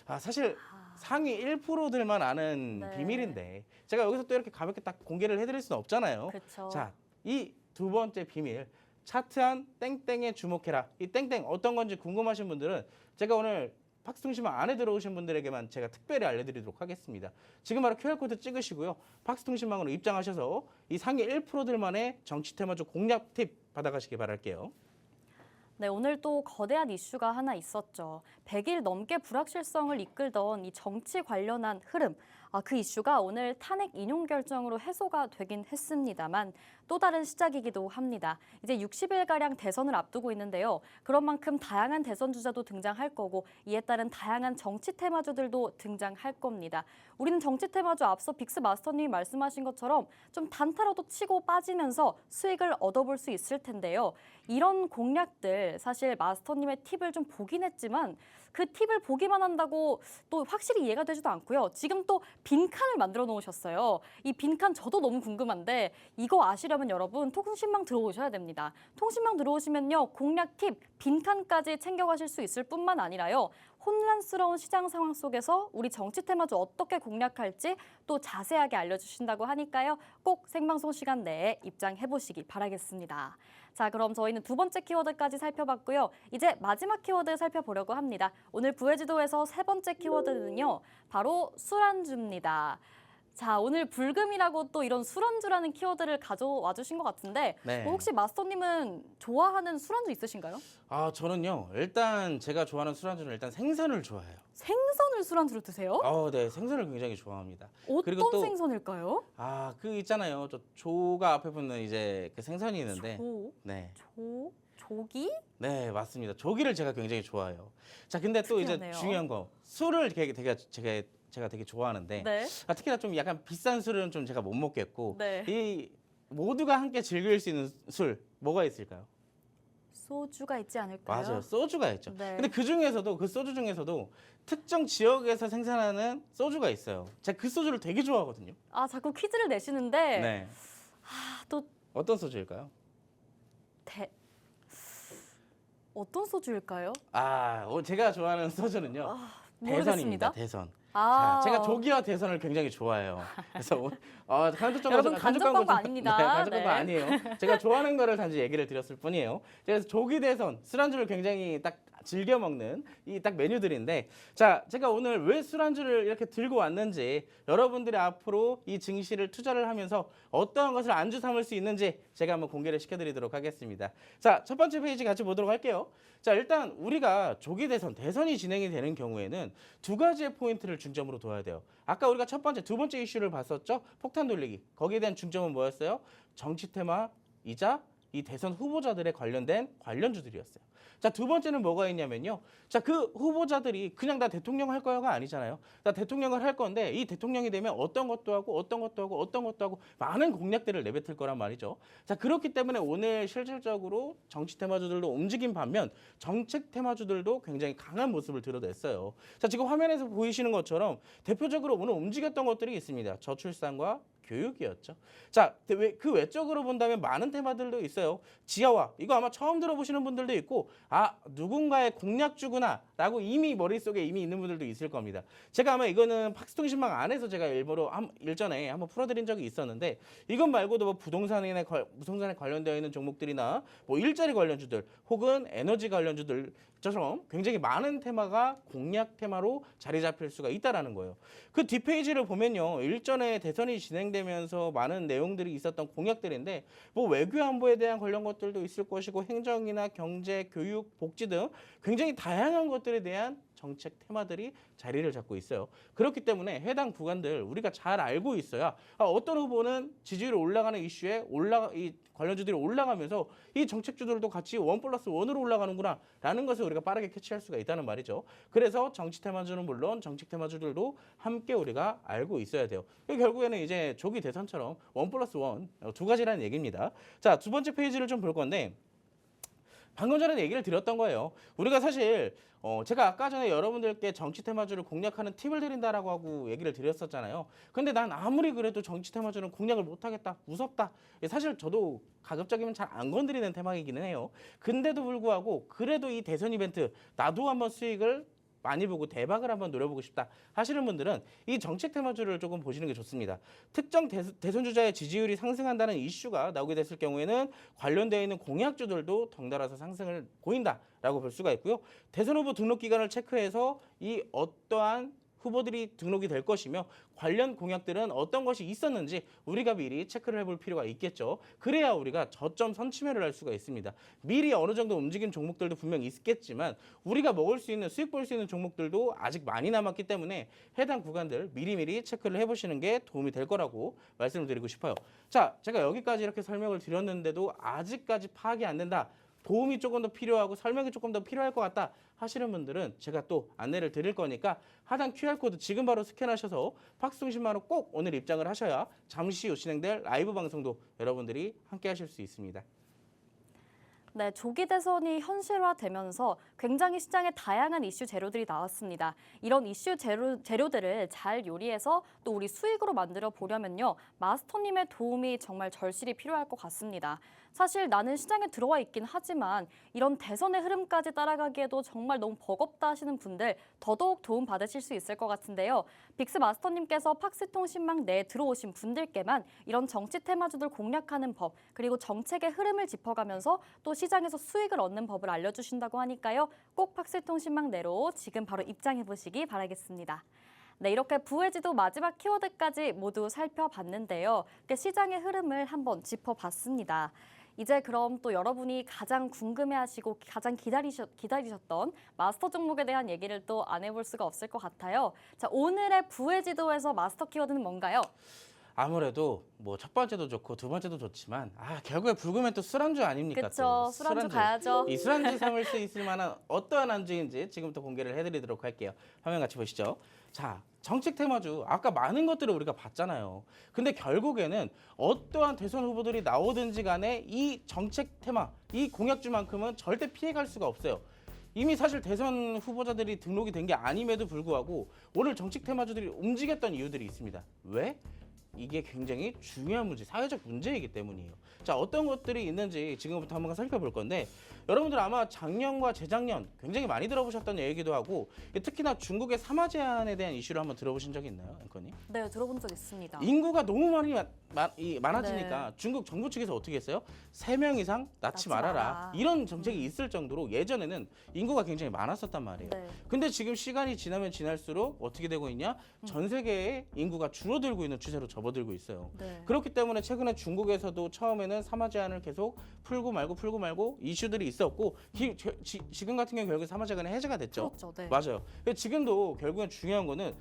아, 사실 상위 1%들만 아는 네. 비밀인데 제가 여기서 또 이렇게 가볍게 딱 공개를 해드릴 수는 없잖아요. 그렇죠. 자, 이 두 번째 비밀 차트 안 땡땡에 주목해라. 이 땡땡 어떤 건지 궁금하신 분들은 제가 오늘 팍스통신망 안에 들어오신 분들에게만 제가 특별히 알려드리도록 하겠습니다. 지금 바로 QR코드 찍으시고요. 팍스통신망으로 입장하셔서 이 상위 1%들만의 정치 테마주 공략 팁 받아가시기 바랄게요. 네, 오늘 또 거대한 이슈가 하나 있었죠. 100일 넘게 불확실성을 이끌던 이 정치 관련한 흐름. 그 이슈가 오늘 탄핵 인용 결정으로 해소가 되긴 했습니다만 또 다른 시작이기도 합니다. 이제 60일가량 대선을 앞두고 있는데요. 그런 만큼 다양한 대선 주자도 등장할 거고 이에 따른 다양한 정치 테마주들도 등장할 겁니다. 우리는 정치 테마주 앞서 빅스 마스터님이 말씀하신 것처럼 좀 단타로도 치고 빠지면서 수익을 얻어볼 수 있을 텐데요. 이런 공략들 사실 마스터님의 팁을 좀 보긴 했지만 그 팁을 보기만 한다고 또 확실히 이해가 되지도 않고요. 지금 또 빈칸을 만들어 놓으셨어요. 이 빈칸 저도 너무 궁금한데 이거 아시려면 여러분 통신망 들어오셔야 됩니다. 통신망 들어오시면요. 공략 팁, 빈칸까지 챙겨가실 수 있을 뿐만 아니라요. 혼란스러운 시장 상황 속에서 우리 정치 테마주 어떻게 공략할지 또 자세하게 알려주신다고 하니까요. 꼭 생방송 시간 내에 입장해보시기 바라겠습니다. 자, 그럼 저희는 두 번째 키워드까지 살펴봤고요. 이제 마지막 키워드 살펴보려고 합니다. 오늘 부회지도에서 세 번째 키워드는요. 바로 술안주입니다. 자, 오늘 불금이라고 또 이런 술안주라는 키워드를 가져와 주신 것 같은데 네. 혹시 마스터님은 좋아하는 술안주 있으신가요? 아, 저는요. 일단 제가 좋아하는 술안주는 일단 생선을 좋아해요. 생선을 술안주로 드세요? 네, 생선을 굉장히 좋아합니다. 어떤 그리고 또 생선일까요? 그 있잖아요. 저 조가 앞에 붙는 이제 그 생선이 있는데, 네, 조기? 네, 맞습니다. 조기를 제가 굉장히 좋아해요. 자, 근데 또 이제 특이하네요. 중요한 거 술을 제가 되게 좋아하는데, 네. 특히나 좀 약간 비싼 술은 좀 제가 못 먹겠고, 네. 이 모두가 함께 즐길 수 있는 술 뭐가 있을까요? 소주가 있지 않을까요? 맞아요. 소주가 있죠. 네. 근데 그 소주 중에서도 특정 지역에서 생산하는 소주가 있어요. 제가 그 소주를 되게 좋아하거든요. 자꾸 퀴즈를 내시는데 네. 또 어떤 소주일까요? 어떤 소주일까요? 제가 좋아하는 소주는요. 대선입니다. 모르겠습니다. 대선. 아. 자, 제가 조기와 대선을 굉장히 좋아해요. 그래서 여러분, 간접 광고 아닙니다. 네, 간접 광고 네. 아니에요. 제가 좋아하는 거를 단지 얘기를 드렸을 뿐이에요. 그래서 조기 대선 술안주를 굉장히 딱 즐겨 먹는 이 딱 메뉴들인데, 자, 제가 오늘 왜 술안주를 이렇게 들고 왔는지, 여러분들이 앞으로 이 증시를 투자를 하면서 어떠한 것을 안주 삼을 수 있는지 제가 한번 공개를 시켜드리도록 하겠습니다. 자, 첫 번째 페이지 같이 보도록 할게요. 자, 일단 우리가 조기 대선이 진행이 되는 경우에는 두 가지의 포인트를 중점으로 둬야 돼요. 아까 우리가 두 번째 이슈를 봤었죠? 폭탄 돌리기. 거기에 대한 중점은 뭐였어요? 정치 테마이자 이 대선 후보자들에 관련된 관련주들이었어요. 자, 두 번째는 뭐가 있냐면요. 자, 그 후보자들이 그냥 나 대통령 할 거야가 아니잖아요. 나 대통령을 할 건데 이 대통령이 되면 어떤 것도 하고 많은 공약들을 내뱉을 거란 말이죠. 자, 그렇기 때문에 오늘 실질적으로 정치 테마주들도 움직인 반면 정책 테마주들도 굉장히 강한 모습을 드러냈어요. 자, 지금 화면에서 보이시는 것처럼 대표적으로 오늘 움직였던 것들이 있습니다. 저출산과 교육이었죠. 자, 그 외적으로 본다면 많은 테마들도 있어요. 지하화, 이거 아마 처음 들어보시는 분들도 있고, 아, 누군가의 공약주구나라고 이미 머릿속에 이미 있는 분들도 있을 겁니다. 제가 아마 이거는 팍스통신망 안에서 제가 일부러 일전에 한번 풀어드린 적이 있었는데, 이것 말고도 뭐 부동산에 관련되어 있는 종목들이나 뭐 일자리 관련주들 혹은 에너지 관련주들처럼 굉장히 많은 테마가 공약 테마로 자리 잡힐 수가 있다라는 거예요. 그 뒷페이지를 보면요, 일전에 대선이 진행되면서 많은 내용들이 있었던 공약들인데, 뭐 외교 안보에 대한 관련 것들도 있을 것이고, 행정이나 경제, 교육, 복지 등 굉장히 다양한 것들에 대한 정책 테마들이 자리를 잡고 있어요. 그렇기 때문에 해당 구간들 우리가 잘 알고 있어야 어떤 후보는 지지율이 올라가는 이슈에 이 관련주들이 올라가면서 이 정책주들도 같이 1+1으로 올라가는구나라는 것을 우리가 빠르게 캐치할 수가 있다는 말이죠. 그래서 정치 테마주는 물론 정책 테마주들도 함께 우리가 알고 있어야 돼요. 결국에는 이제 조기 대선처럼 1+1 두 가지라는 얘기입니다. 자, 두 번째 페이지를 좀 볼 건데, 방금 전에 얘기를 드렸던 거예요. 우리가 사실 제가 아까 전에 여러분들께 정치 테마주를 공략하는 팁을 드린다라고 하고 얘기를 드렸었잖아요. 근데 난 아무리 그래도 정치 테마주는 공략을 못하겠다, 무섭다. 사실 저도 가급적이면 잘 안 건드리는 테마이기는 해요. 근데도 불구하고 그래도 이 대선 이벤트 나도 한번 수익을 많이 보고 대박을 한번 노려보고 싶다 하시는 분들은 이 정책 테마주를 조금 보시는 게 좋습니다. 특정 대선 주자의 지지율이 상승한다는 이슈가 나오게 됐을 경우에는 관련되어 있는 공약주들도 덩달아서 상승을 보인다라고 볼 수가 있고요. 대선 후보 등록 기간을 체크해서 이 어떠한 후보들이 등록이 될 것이며 관련 공약들은 어떤 것이 있었는지 우리가 미리 체크를 해볼 필요가 있겠죠. 그래야 우리가 저점 선취매를 할 수가 있습니다. 미리 어느 정도 움직인 종목들도 분명 있겠지만 우리가 먹을 수 있는 수익 볼 수 있는 종목들도 아직 많이 남았기 때문에 해당 구간들 미리미리 체크를 해보시는 게 도움이 될 거라고 말씀을 드리고 싶어요. 자, 제가 여기까지 이렇게 설명을 드렸는데도 아직까지 파악이 안 된다, 도움이 조금 더 필요하고 설명이 조금 더 필요할 것 같다 하시는 분들은 제가 또 안내를 드릴 거니까 하단 QR코드 지금 바로 스캔하셔서 팍스통신망으로 꼭 오늘 입장을 하셔야 잠시 후 진행될 라이브 방송도 여러분들이 함께 하실 수 있습니다. 네, 조기 대선이 현실화되면서 굉장히 시장에 다양한 이슈 재료들이 나왔습니다. 이런 이슈 재료들을 잘 요리해서 또 우리 수익으로 만들어 보려면요, 마스터님의 도움이 정말 절실히 필요할 것 같습니다. 사실 나는 시장에 들어와 있긴 하지만 이런 대선의 흐름까지 따라가기에도 정말 너무 버겁다 하시는 분들 더더욱 도움 받으실 수 있을 것 같은데요. 빅스 마스터님께서 팍스통신망 내에 들어오신 분들께만 이런 정치 테마주들 공략하는 법, 그리고 정책의 흐름을 짚어가면서 또 시장에서 수익을 얻는 법을 알려주신다고 하니까요. 꼭 팍스통신망 내로 지금 바로 입장해 보시기 바라겠습니다. 네, 이렇게 부회지도 마지막 키워드까지 모두 살펴봤는데요. 시장의 흐름을 한번 짚어봤습니다. 이제 그럼 또 여러분이 가장 궁금해하시고 가장 기다리셨던 마스터 종목에 대한 얘기를 또 안 해볼 수가 없을 것 같아요. 자, 오늘의 부회지도에서 마스터 키워드는 뭔가요? 아무래도 뭐 첫 번째도 좋고 두 번째도 좋지만 결국에 붉으면 또 술안주 아닙니까? 그렇죠. 또 술안주 가야죠. 이 술안주 삼을 수 있을 만한 어떠한 안주인지 지금부터 공개를 해드리도록 할게요. 화면 같이 보시죠. 자, 정책 테마주 아까 많은 것들을 우리가 봤잖아요. 근데 결국에는 어떠한 대선 후보들이 나오든지 간에 이 정책 테마, 이 공약주만큼은 절대 피해갈 수가 없어요. 이미 사실 대선 후보자들이 등록이 된 게 아님에도 불구하고 오늘 정책 테마주들이 움직였던 이유들이 있습니다. 왜? 이게 굉장히 중요한 문제, 사회적 문제이기 때문이에요. 자, 어떤 것들이 있는지 지금부터 한번 살펴볼 건데, 여러분들 아마 작년과 재작년 굉장히 많이 들어보셨던 얘기도 하고, 특히나 중국의 사마 제한에 대한 이슈를 한번 들어보신 적이 있나요, 앵커님? 네, 들어본 적 있습니다. 인구가 너무 많아지니까 네. 중국 정부 측에서 어떻게 했어요? 3명 이상 낳지 말아라. 이런 정책이 있을 정도로 예전에는 인구가 굉장히 많았었단 말이에요. 네. 근데 지금 시간이 지나면 지날수록 어떻게 되고 있냐? 전 세계의 인구가 줄어들고 있는 추세로 접어들고 있어요. 네. 그렇기 때문에 최근에 중국에서도 처음에는 사마 제한을 계속 풀고 말고 이슈들이 있었고 지금 같은 경우 결국에 사마 제한이 해제가 됐죠. 그렇죠. 네. 맞아요. 근데 지금도 결국엔 중요한 거는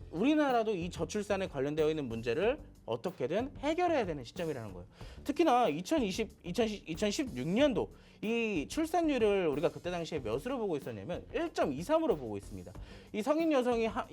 우리나라도 이 저출산에 관련되어 있는 문제를 어떻게든 해결해야 되는 시점이라는 거예요. 특히나 2016년도 이 출산율을 우리가 그때 당시에 몇으로 보고 있었냐면 1.23으로 보고 있습니다. 이 성인 여성이 한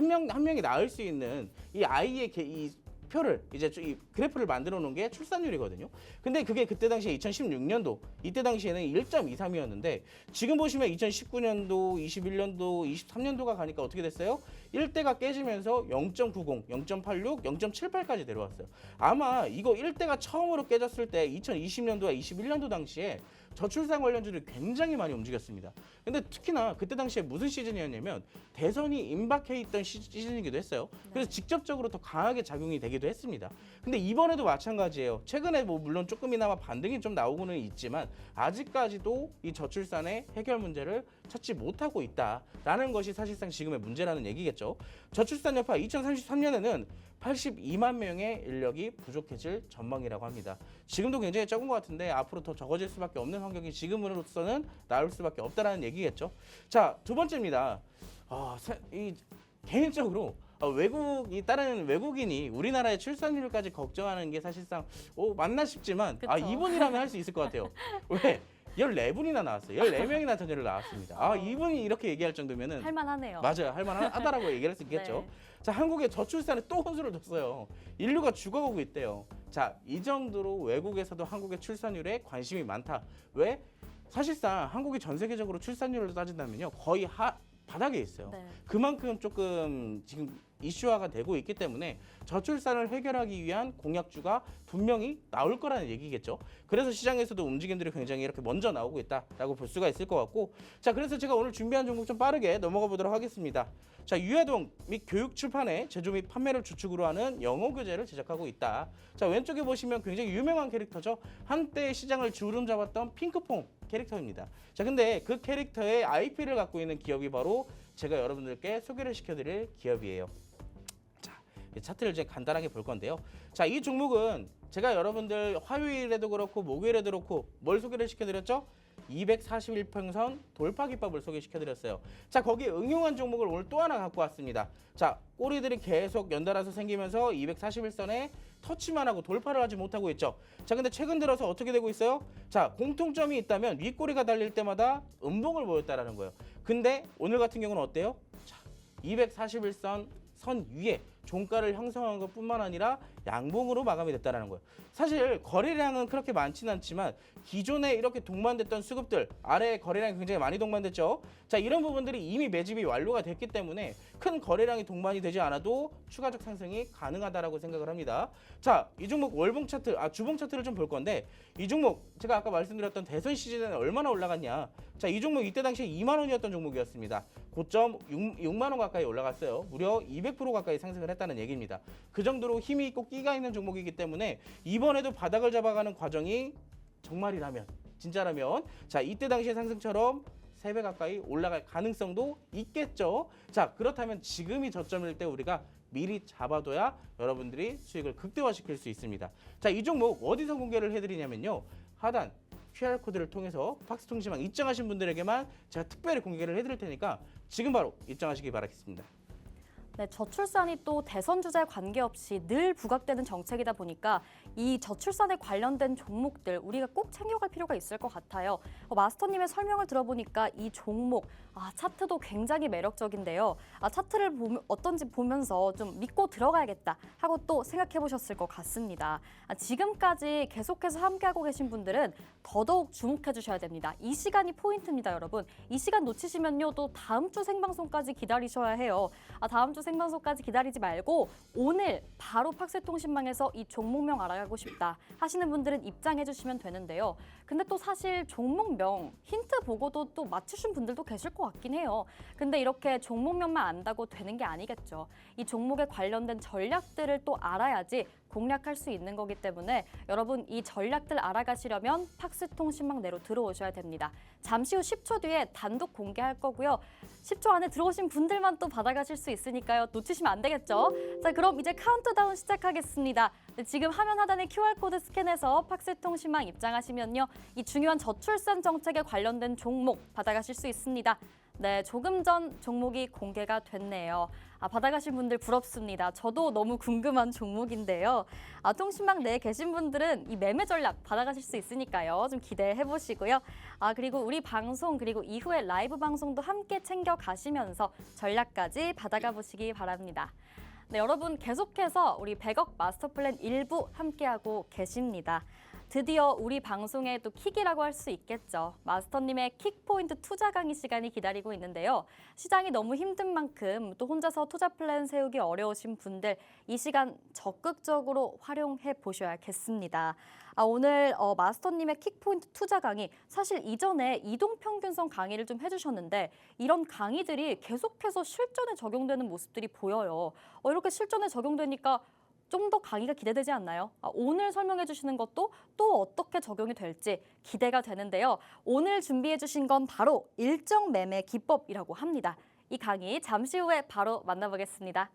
명이 낳을 수 있는 이 아이의 이 표를 이제 이 그래프를 만들어 놓은 게 출산율이거든요. 근데 그게 그때 당시에 2016년도 이때 당시에는 1.23이었는데 지금 보시면 2019년도, 21년도, 23년도가 가니까 어떻게 됐어요? 1대가 깨지면서 0.90, 0.86, 0.78까지 내려왔어요. 아마 이거 1대가 처음으로 깨졌을 때 2020년도와 21년도 당시에 저출산 관련주를 굉장히 많이 움직였습니다. 근데 특히나 그때 당시에 무슨 시즌이었냐면 대선이 임박해 있던 시즌이기도 했어요. 그래서 직접적으로 더 강하게 작용이 되기도 했습니다. 근데 이번에도 마찬가지예요. 최근에 뭐 물론 조금이나마 반등이 좀 나오고는 있지만 아직까지도 이 저출산의 해결 문제를 찾지 못하고 있다라는 것이 사실상 지금의 문제라는 얘기겠죠. 저출산 여파 2033년에는 82만 명의 인력이 부족해질 전망이라고 합니다. 지금도 굉장히 적은 것 같은데 앞으로 더 적어질 수밖에 없는 환경이 지금으로서는 나올 수밖에 없다라는 얘기겠죠. 자, 두 번째입니다. 개인적으로 다른 외국인이 우리나라의 출산율까지 걱정하는 게 사실상 맞나 싶지만 그쵸. 이분이라면 할 수 있을 것 같아요. 왜? 14분이나 나왔어요. 14명이나 자녀를 낳았습니다. 이분이 이렇게 얘기할 정도면은 할만하네요. 맞아요. 할만하다라고 얘기할 수 있겠죠. 네. 자, 한국의 저출산에 또 혼수를 뒀어요. 인류가 죽어가고 있대요. 자, 이 정도로 외국에서도 한국의 출산율에 관심이 많다. 왜? 사실상 한국이 전 세계적으로 출산율을 따진다면요. 거의 바닥에 있어요. 네. 그만큼 조금 지금 이슈화가 되고 있기 때문에 저출산을 해결하기 위한 공약주가 분명히 나올 거라는 얘기겠죠. 그래서 시장에서도 움직임들이 굉장히 이렇게 먼저 나오고 있다라고 볼 수가 있을 것 같고, 자, 그래서 제가 오늘 준비한 종목 좀 빠르게 넘어가 보도록 하겠습니다. 자, 유아동 및 교육출판의 제조 및 판매를 주축으로 하는 영어 교재를 제작하고 있다. 자, 왼쪽에 보시면 굉장히 유명한 캐릭터죠. 한때 시장을 주름 잡았던 핑크퐁 캐릭터입니다. 자, 근데 그 캐릭터의 IP를 갖고 있는 기업이 바로 제가 여러분들께 소개를 시켜드릴 기업이에요. 자, 차트를 이제 간단하게 볼 건데요. 자, 이 종목은 제가 여러분들 화요일에도 그렇고 목요일에도 그렇고 뭘 소개를 시켜드렸죠? 241평선 돌파 기법을 소개시켜드렸어요. 자, 거기에 응용한 종목을 오늘 또 하나 갖고 왔습니다. 자, 꼬리들이 계속 연달아서 생기면서 241선에 터치만 하고 돌파를 하지 못하고 있죠. 자, 근데 최근 들어서 어떻게 되고 있어요? 자, 공통점이 있다면 윗꼬리가 달릴 때마다 음봉을 보였다라는 거예요. 근데 오늘 같은 경우는 어때요? 자, 241선 선 위에 종가를 형성한 것뿐만 아니라 양봉으로 마감이 됐다는 거예요. 사실 거래량은 그렇게 많지는 않지만 기존에 이렇게 동반됐던 수급들 아래에 거래량이 굉장히 많이 동반됐죠. 자, 이런 부분들이 이미 매집이 완료가 됐기 때문에 큰 거래량이 동반이 되지 않아도 추가적 상승이 가능하다라고 생각을 합니다. 자, 이 종목 월봉 차트, 주봉 차트를 좀 볼 건데 이 종목 제가 아까 말씀드렸던 대선 시즌에 얼마나 올라갔냐. 자, 이 종목 이때 당시에 2만 원이었던 종목이었습니다. 고점 6만 원 가까이 올라갔어요. 무려 200% 가까이 상승을 했다는 얘기입니다. 그 정도로 힘이 있고 끼가 있는 종목이기 때문에 이번에도 바닥을 잡아가는 과정이 정말이라면, 진짜라면, 자, 이때 당시의 상승처럼 3배 가까이 올라갈 가능성도 있겠죠. 자, 그렇다면 지금이 저점일 때 우리가 미리 잡아둬야 여러분들이 수익을 극대화시킬 수 있습니다. 자, 이 종목 어디서 공개를 해드리냐면요. 하단 QR코드를 통해서 팍스통신망 입장하신 분들에게만 제가 특별히 공개를 해드릴 테니까 지금 바로 입장하시기 바라겠습니다. 네, 저출산이 또 대선 주제에 관계없이 늘 부각되는 정책이다 보니까 이 저출산에 관련된 종목들 우리가 꼭 챙겨갈 필요가 있을 것 같아요. 마스터님의 설명을 들어보니까 이 종목 차트도 굉장히 매력적인데요. 차트를 어떤지 보면서 좀 믿고 들어가야겠다 하고 또 생각해 보셨을 것 같습니다. 지금까지 계속해서 함께하고 계신 분들은 더더욱 주목해 주셔야 됩니다. 이 시간이 포인트입니다, 여러분. 이 시간 놓치시면요, 또 다음 주 생방송까지 기다리셔야 해요. 다음 주 생방송까지 기다리지 말고 오늘 바로 팍스통신망에서 이 종목명 알아가고 싶다 하시는 분들은 입장해 주시면 되는데요. 근데 또 사실 종목명 힌트 보고도 또 맞추신 분들도 계실 것 같긴 해요. 근데 이렇게 종목명만 안다고 되는 게 아니겠죠. 이 종목에 관련된 전략들을 또 알아야지 공략할 수 있는 거기 때문에 여러분 이 전략들 알아가시려면 팍스통신망 내로 들어오셔야 됩니다. 잠시 후 10초 뒤에 단독 공개할 거고요. 10초 안에 들어오신 분들만 또 받아가실 수 있으니까요. 놓치시면 안 되겠죠. 자, 그럼 이제 카운트다운 시작하겠습니다. 지금 화면 하단에 QR코드 스캔해서 팍스통신망 입장하시면요. 이 중요한 저출산 정책에 관련된 종목 받아가실 수 있습니다. 네, 조금 전 종목이 공개가 됐네요. 받아가신 분들 부럽습니다. 저도 너무 궁금한 종목인데요. 통신망 내에 계신 분들은 이 매매 전략 받아가실 수 있으니까요. 좀 기대해 보시고요. 그리고 우리 방송 그리고 이후에 라이브 방송도 함께 챙겨 가시면서 전략까지 받아가 보시기 바랍니다. 네, 여러분 계속해서 우리 100억 마스터 플랜 일부 함께하고 계십니다. 드디어 우리 방송의 또 킥이라고 할 수 있겠죠. 마스터님의 킥포인트 투자 강의 시간이 기다리고 있는데요. 시장이 너무 힘든 만큼 또 혼자서 투자 플랜 세우기 어려우신 분들 이 시간 적극적으로 활용해 보셔야겠습니다. 오늘 마스터님의 킥포인트 투자 강의 사실 이전에 이동평균선 강의를 좀 해주셨는데 이런 강의들이 계속해서 실전에 적용되는 모습들이 보여요. 이렇게 실전에 적용되니까 좀 더 강의가 기대되지 않나요? 오늘 설명해 주시는 것도 또 어떻게 적용이 될지 기대가 되는데요. 오늘 준비해 주신 건 바로 일정 매매 기법이라고 합니다. 이 강의 잠시 후에 바로 만나보겠습니다.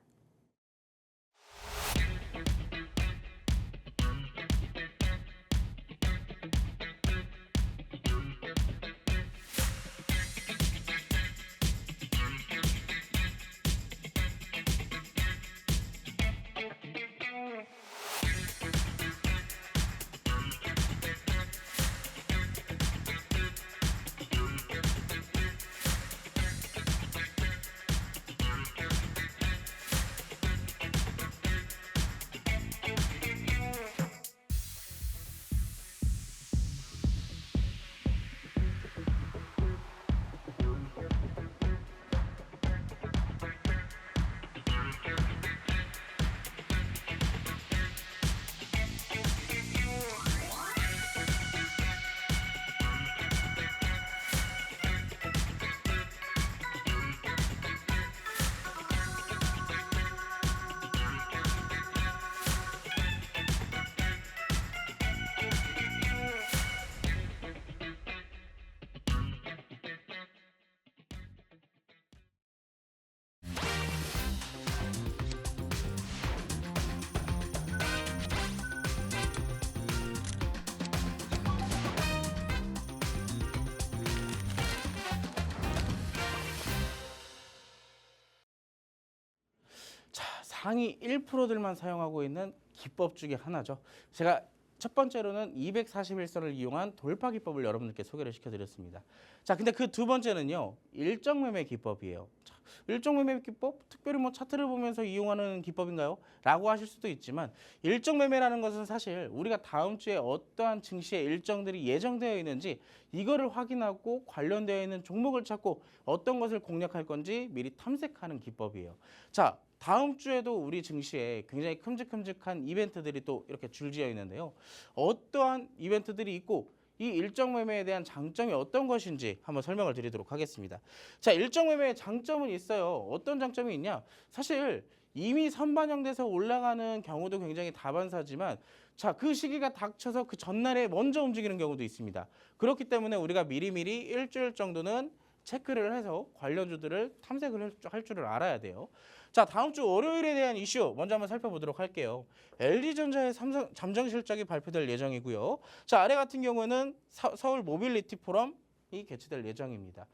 상위 1%들만 사용하고 있는 기법 중에 하나죠. 제가 첫 번째로는 241선을 이용한 돌파 기법을 여러분들께 소개를 시켜드렸습니다. 자, 근데 그 두 번째는요, 일정 매매 기법이에요. 자, 일정 매매 기법? 특별히 뭐 차트를 보면서 이용하는 기법인가요? 라고 하실 수도 있지만 일정 매매라는 것은 사실 우리가 다음 주에 어떠한 증시의 일정들이 예정되어 있는지 이거를 확인하고 관련되어 있는 종목을 찾고 어떤 것을 공략할 건지 미리 탐색하는 기법이에요. 자, 다음 주에도 우리 증시에 굉장히 큼직큼직한 이벤트들이 또 이렇게 줄지어 있는데요. 어떠한 이벤트들이 있고 이 일정 매매에 대한 장점이 어떤 것인지 한번 설명을 드리도록 하겠습니다. 자, 일정 매매의 장점은 있어요. 어떤 장점이 있냐? 사실 이미 선반영돼서 올라가는 경우도 굉장히 다반사지만 자, 그 시기가 닥쳐서 그 전날에 먼저 움직이는 경우도 있습니다. 그렇기 때문에 우리가 미리미리 일주일 정도는 체크를 해서 관련주들을 탐색을 할 줄을 알아야 돼요. 자, 다음 주 월요일에 대한 이슈 먼저 한번 살펴보도록 할게요. LG전자의 잠정 실적이 발표될 예정이고요. 자, 아래 같은 경우는 서울 모빌리티 포럼이 개최될 예정입니다.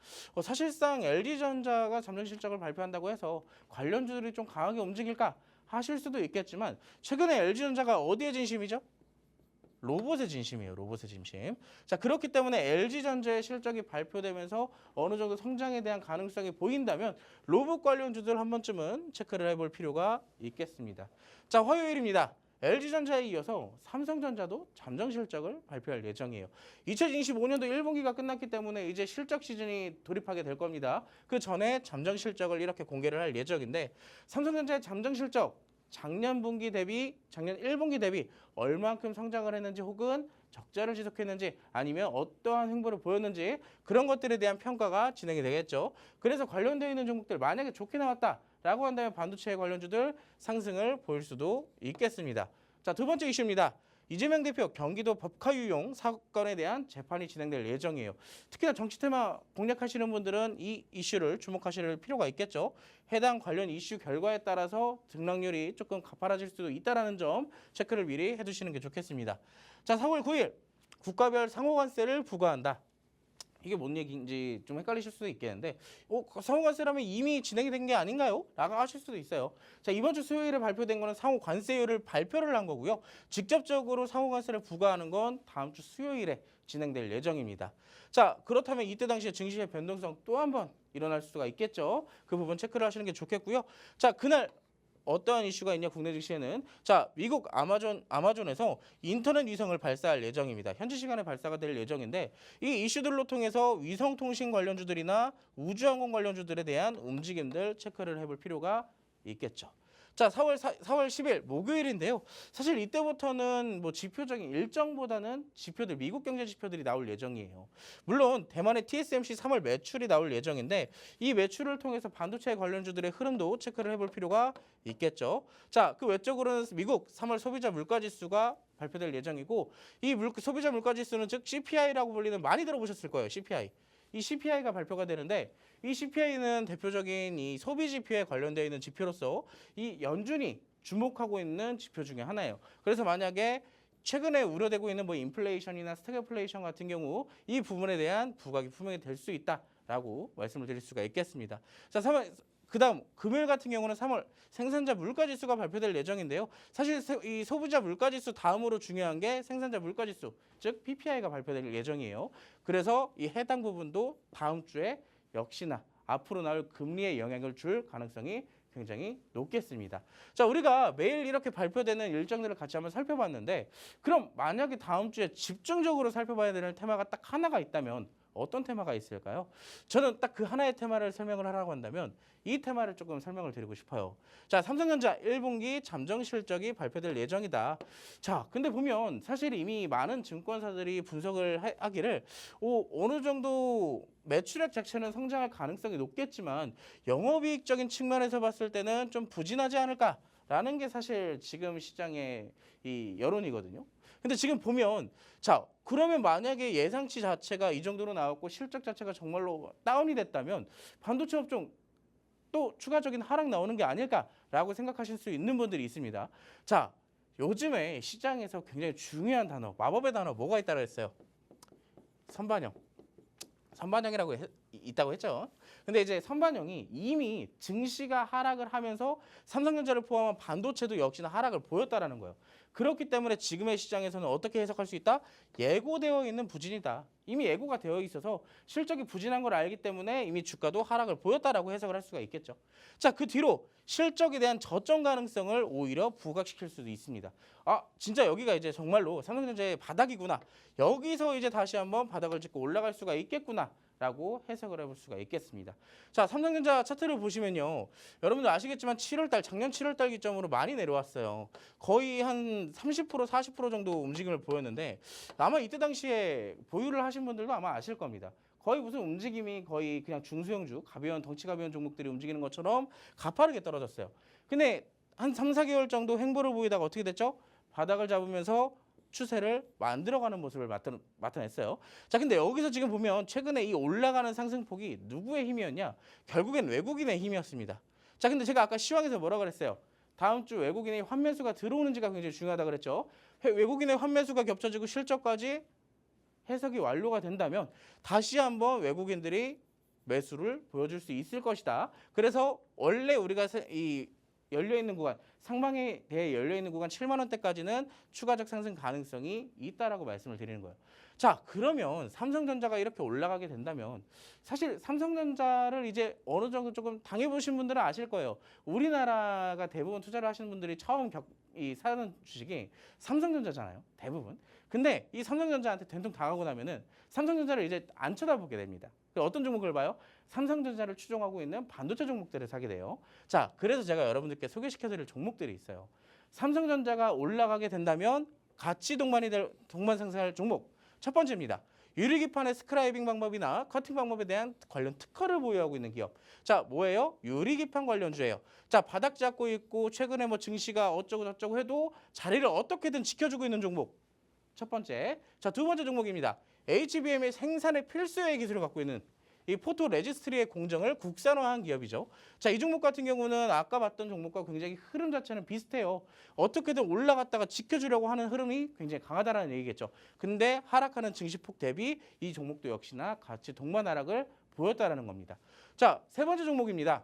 사실상 LG전자가 잠정 실적을 발표한다고 해서 관련주들이 좀 강하게 움직일까 하실 수도 있겠지만 최근에 LG전자가 어디에 진심이죠? 로봇의 진심이에요. 로봇의 진심. 자, 그렇기 때문에 LG전자의 실적이 발표되면서 어느 정도 성장에 대한 가능성이 보인다면 로봇 관련주들 한 번쯤은 체크를 해볼 필요가 있겠습니다. 자, 화요일입니다. LG전자에 이어서 삼성전자도 잠정 실적을 발표할 예정이에요. 2025년도 1분기가 끝났기 때문에 이제 실적 시즌이 돌입하게 될 겁니다. 그 전에 잠정 실적을 이렇게 공개를 할 예정인데 삼성전자의 잠정 실적 작년 분기 대비, 작년 1분기 대비 얼만큼 성장을 했는지 혹은 적자를 지속했는지 아니면 어떠한 행보를 보였는지 그런 것들에 대한 평가가 진행이 되겠죠. 그래서 관련되어 있는 종목들 만약에 좋게 나왔다라고 한다면 반도체 관련주들 상승을 보일 수도 있겠습니다. 자, 두 번째 이슈입니다. 이재명 대표 경기도 법카 유용 사건에 대한 재판이 진행될 예정이에요. 특히나 정치 테마 공략하시는 분들은 이 이슈를 주목하실 필요가 있겠죠. 해당 관련 이슈 결과에 따라서 등락률이 조금 가파라질 수도 있다는 점 체크를 미리 해두시는 게 좋겠습니다. 자, 4월 9일 국가별 상호관세를 부과한다. 이게 뭔 얘기인지 좀 헷갈리실 수도 있겠는데 상호관세라면 이미 진행이 된 게 아닌가요? 라고 하실 수도 있어요. 자, 이번 주 수요일에 발표된 거는 상호관세율을 발표를 한 거고요. 직접적으로 상호관세를 부과하는 건 다음 주 수요일에 진행될 예정입니다. 자, 그렇다면 이때 당시에 증시의 변동성 또 한 번 일어날 수가 있겠죠. 그 부분 체크를 하시는 게 좋겠고요. 자, 그날 어떠한 이슈가 있냐 국내 증시에는 자 미국 아마존에서 인터넷 위성을 발사할 예정입니다. 현지 시간에 발사가 될 예정인데 이 이슈들로 통해서 위성통신 관련주들이나 우주항공 관련주들에 대한 움직임들 체크를 해볼 필요가 있겠죠. 자, 4월 10일 목요일인데요. 사실 이때부터는 뭐 지표적인 일정보다는 지표들 미국 경제 지표들이 나올 예정이에요. 물론 대만의 TSMC 3월 매출이 나올 예정인데 이 매출을 통해서 반도체 관련주들의 흐름도 체크를 해볼 필요가 있겠죠. 자, 그 외적으로는 미국 3월 소비자 물가지수가 발표될 예정이고 이 소비자 물가지수는 즉 CPI라고 불리는 많이 들어보셨을 거예요. CPI. 이 CPI가 발표가 되는데 이 CPI는 대표적인 이 소비 지표에 관련되어 있는 지표로서 이 연준이 주목하고 있는 지표 중에 하나예요. 그래서 만약에 최근에 우려되고 있는 뭐 인플레이션이나 스태그플레이션 같은 경우 이 부분에 대한 부각이 분명히 될 수 있다라고 말씀을 드릴 수가 있겠습니다. 자, 그다음 금요일 같은 경우는 3월 생산자 물가지수가 발표될 예정인데요. 사실 이 소비자 물가지수 다음으로 중요한 게 생산자 물가지수, 즉 PPI가 발표될 예정이에요. 그래서 이 해당 부분도 다음 주에 역시나 앞으로 나올 금리에 영향을 줄 가능성이 굉장히 높겠습니다. 자, 우리가 매일 이렇게 발표되는 일정들을 같이 한번 살펴봤는데 그럼 만약에 다음 주에 집중적으로 살펴봐야 되는 테마가 딱 하나가 있다면 어떤 테마가 있을까요? 저는 딱 그 하나의 테마를 설명을 하라고 한다면 이 테마를 조금 설명을 드리고 싶어요. 자, 삼성전자 1분기 잠정 실적이 발표될 예정이다. 자, 근데 보면 사실 이미 많은 증권사들이 분석을 하기를 어느 정도 매출액 자체는 성장할 가능성이 높겠지만 영업이익적인 측면에서 봤을 때는 좀 부진하지 않을까라는 게 사실 지금 시장의 이 여론이거든요. 근데 지금 보면 자 그러면 만약에 예상치 자체가 이 정도로 나왔고 실적 자체가 정말로 다운이 됐다면 반도체 업종 또 추가적인 하락 나오는 게 아닐까라고 생각하실 수 있는 분들이 있습니다. 자 요즘에 시장에서 굉장히 중요한 단어 마법의 단어 뭐가 있다고 했어요? 선반영이라고 있다고 했죠. 근데 이제 선반영이 이미 증시가 하락을 하면서 삼성전자를 포함한 반도체도 역시나 하락을 보였다라는 거예요. 그렇기 때문에 지금의 시장에서는 어떻게 해석할 수 있다? 예고되어 있는 부진이다. 이미 예고가 되어 있어서 실적이 부진한 걸 알기 때문에 이미 주가도 하락을 보였다라고 해석을 할 수가 있겠죠. 자, 그 뒤로 실적에 대한 저점 가능성을 오히려 부각시킬 수도 있습니다. 아, 진짜 여기가 이제 정말로 삼성전자의 바닥이구나. 여기서 이제 다시 한번 바닥을 짚고 올라갈 수가 있겠구나. 라고 해석을 해볼 수가 있겠습니다. 자, 삼성전자 차트를 보시면요. 여러분들 아시겠지만 작년 7월달 기점으로 많이 내려왔어요. 거의 한 30%, 40% 정도 움직임을 보였는데 아마 이때 당시에 보유를 하신 분들도 아마 아실 겁니다. 거의 무슨 움직임이 거의 그냥 중소형주, 덩치 가벼운 종목들이 움직이는 것처럼 가파르게 떨어졌어요. 근데 한 3, 4개월 정도 행보를 보이다가 어떻게 됐죠? 바닥을 잡으면서 추세를 만들어가는 모습을 나타냈어요. 자, 근데 여기서 지금 보면 최근에 이 올라가는 상승폭이 누구의 힘이었냐? 결국엔 외국인의 힘이었습니다. 자, 근데 제가 아까 시황에서 뭐라 그랬어요? 다음 주 외국인의 환매수가 들어오는지가 굉장히 중요하다 그랬죠. 외국인의 환매수가 겹쳐지고 실적까지 해석이 완료가 된다면 다시 한번 외국인들이 매수를 보여줄 수 있을 것이다. 그래서 원래 우리가 이 열려있는 구간, 상방에 대해 열려있는 구간 7만 원대까지는 추가적 상승 가능성이 있다라고 말씀을 드리는 거예요. 자, 그러면 삼성전자가 이렇게 올라가게 된다면 사실 삼성전자를 이제 어느 정도 조금 당해보신 분들은 아실 거예요. 우리나라가 대부분 투자를 하시는 분들이 처음 사는 주식이 삼성전자잖아요. 대부분. 근데 이 삼성전자한테 된통 당하고 나면은 삼성전자를 이제 안 쳐다보게 됩니다. 어떤 종목을 봐요? 삼성전자를 추종하고 있는 반도체 종목들을 사게 돼요. 자, 그래서 제가 여러분들께 소개시켜드릴 종목들이 있어요. 삼성전자가 올라가게 된다면 같이 동반 상승할 종목. 첫 번째입니다. 유리기판의 스크라이빙 방법이나 커팅 방법에 대한 관련 특허를 보유하고 있는 기업. 자, 뭐예요? 유리기판 관련주예요. 자, 바닥 잡고 있고 최근에 뭐 증시가 어쩌고 저쩌고 해도 자리를 어떻게든 지켜주고 있는 종목. 첫 번째. 자, 두 번째 종목입니다. HBM의 생산의 필수의 기술을 갖고 있는 이 포토 레지스트리의 공정을 국산화한 기업이죠. 자, 이 종목 같은 경우는 아까 봤던 종목과 굉장히 흐름 자체는 비슷해요. 어떻게든 올라갔다가 지켜주려고 하는 흐름이 굉장히 강하다는 얘기겠죠. 근데 하락하는 증시폭 대비 이 종목도 역시나 같이 동반 하락을 보였다는 겁니다. 자, 세 번째 종목입니다.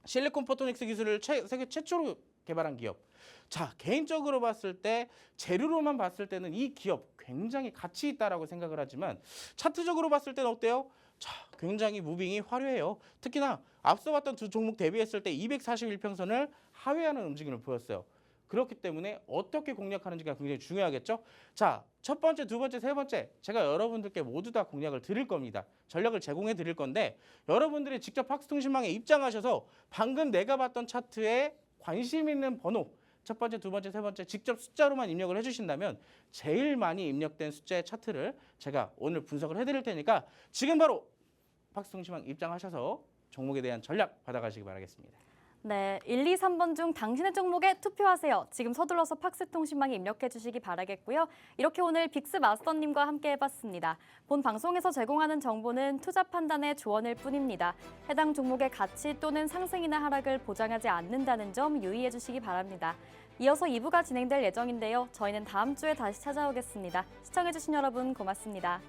실리콘 포토닉스 기술을 세계 최초로 개발한 기업. 자, 개인적으로 봤을 때 재료로만 봤을 때는 이 기업 굉장히 가치 있다라고 생각을 하지만 차트적으로 봤을 때는 어때요? 자, 굉장히 무빙이 화려해요. 특히나 앞서 봤던 두 종목 대비했을 때 241평선을 하회하는 움직임을 보였어요. 그렇기 때문에 어떻게 공략하는지가 굉장히 중요하겠죠. 자, 첫 번째, 두 번째, 세 번째 제가 여러분들께 모두 다 공략을 드릴 겁니다. 전략을 제공해 드릴 건데 여러분들이 직접 박스통신망에 입장하셔서 방금 내가 봤던 차트에 관심 있는 번호 첫 번째, 두 번째, 세 번째 직접 숫자로만 입력을 해주신다면 제일 많이 입력된 숫자의 차트를 제가 오늘 분석을 해드릴 테니까 지금 바로 박스통신망 입장하셔서 종목에 대한 전략 받아가시기 바라겠습니다. 네, 1, 2, 3번 중 당신의 종목에 투표하세요. 지금 서둘러서 팍스통신망에 입력해 주시기 바라겠고요. 이렇게 오늘 빅스 마스터님과 함께 해봤습니다. 본 방송에서 제공하는 정보는 투자 판단의 조언일 뿐입니다. 해당 종목의 가치 또는 상승이나 하락을 보장하지 않는다는 점 유의해 주시기 바랍니다. 이어서 2부가 진행될 예정인데요. 저희는 다음 주에 다시 찾아오겠습니다. 시청해 주신 여러분 고맙습니다.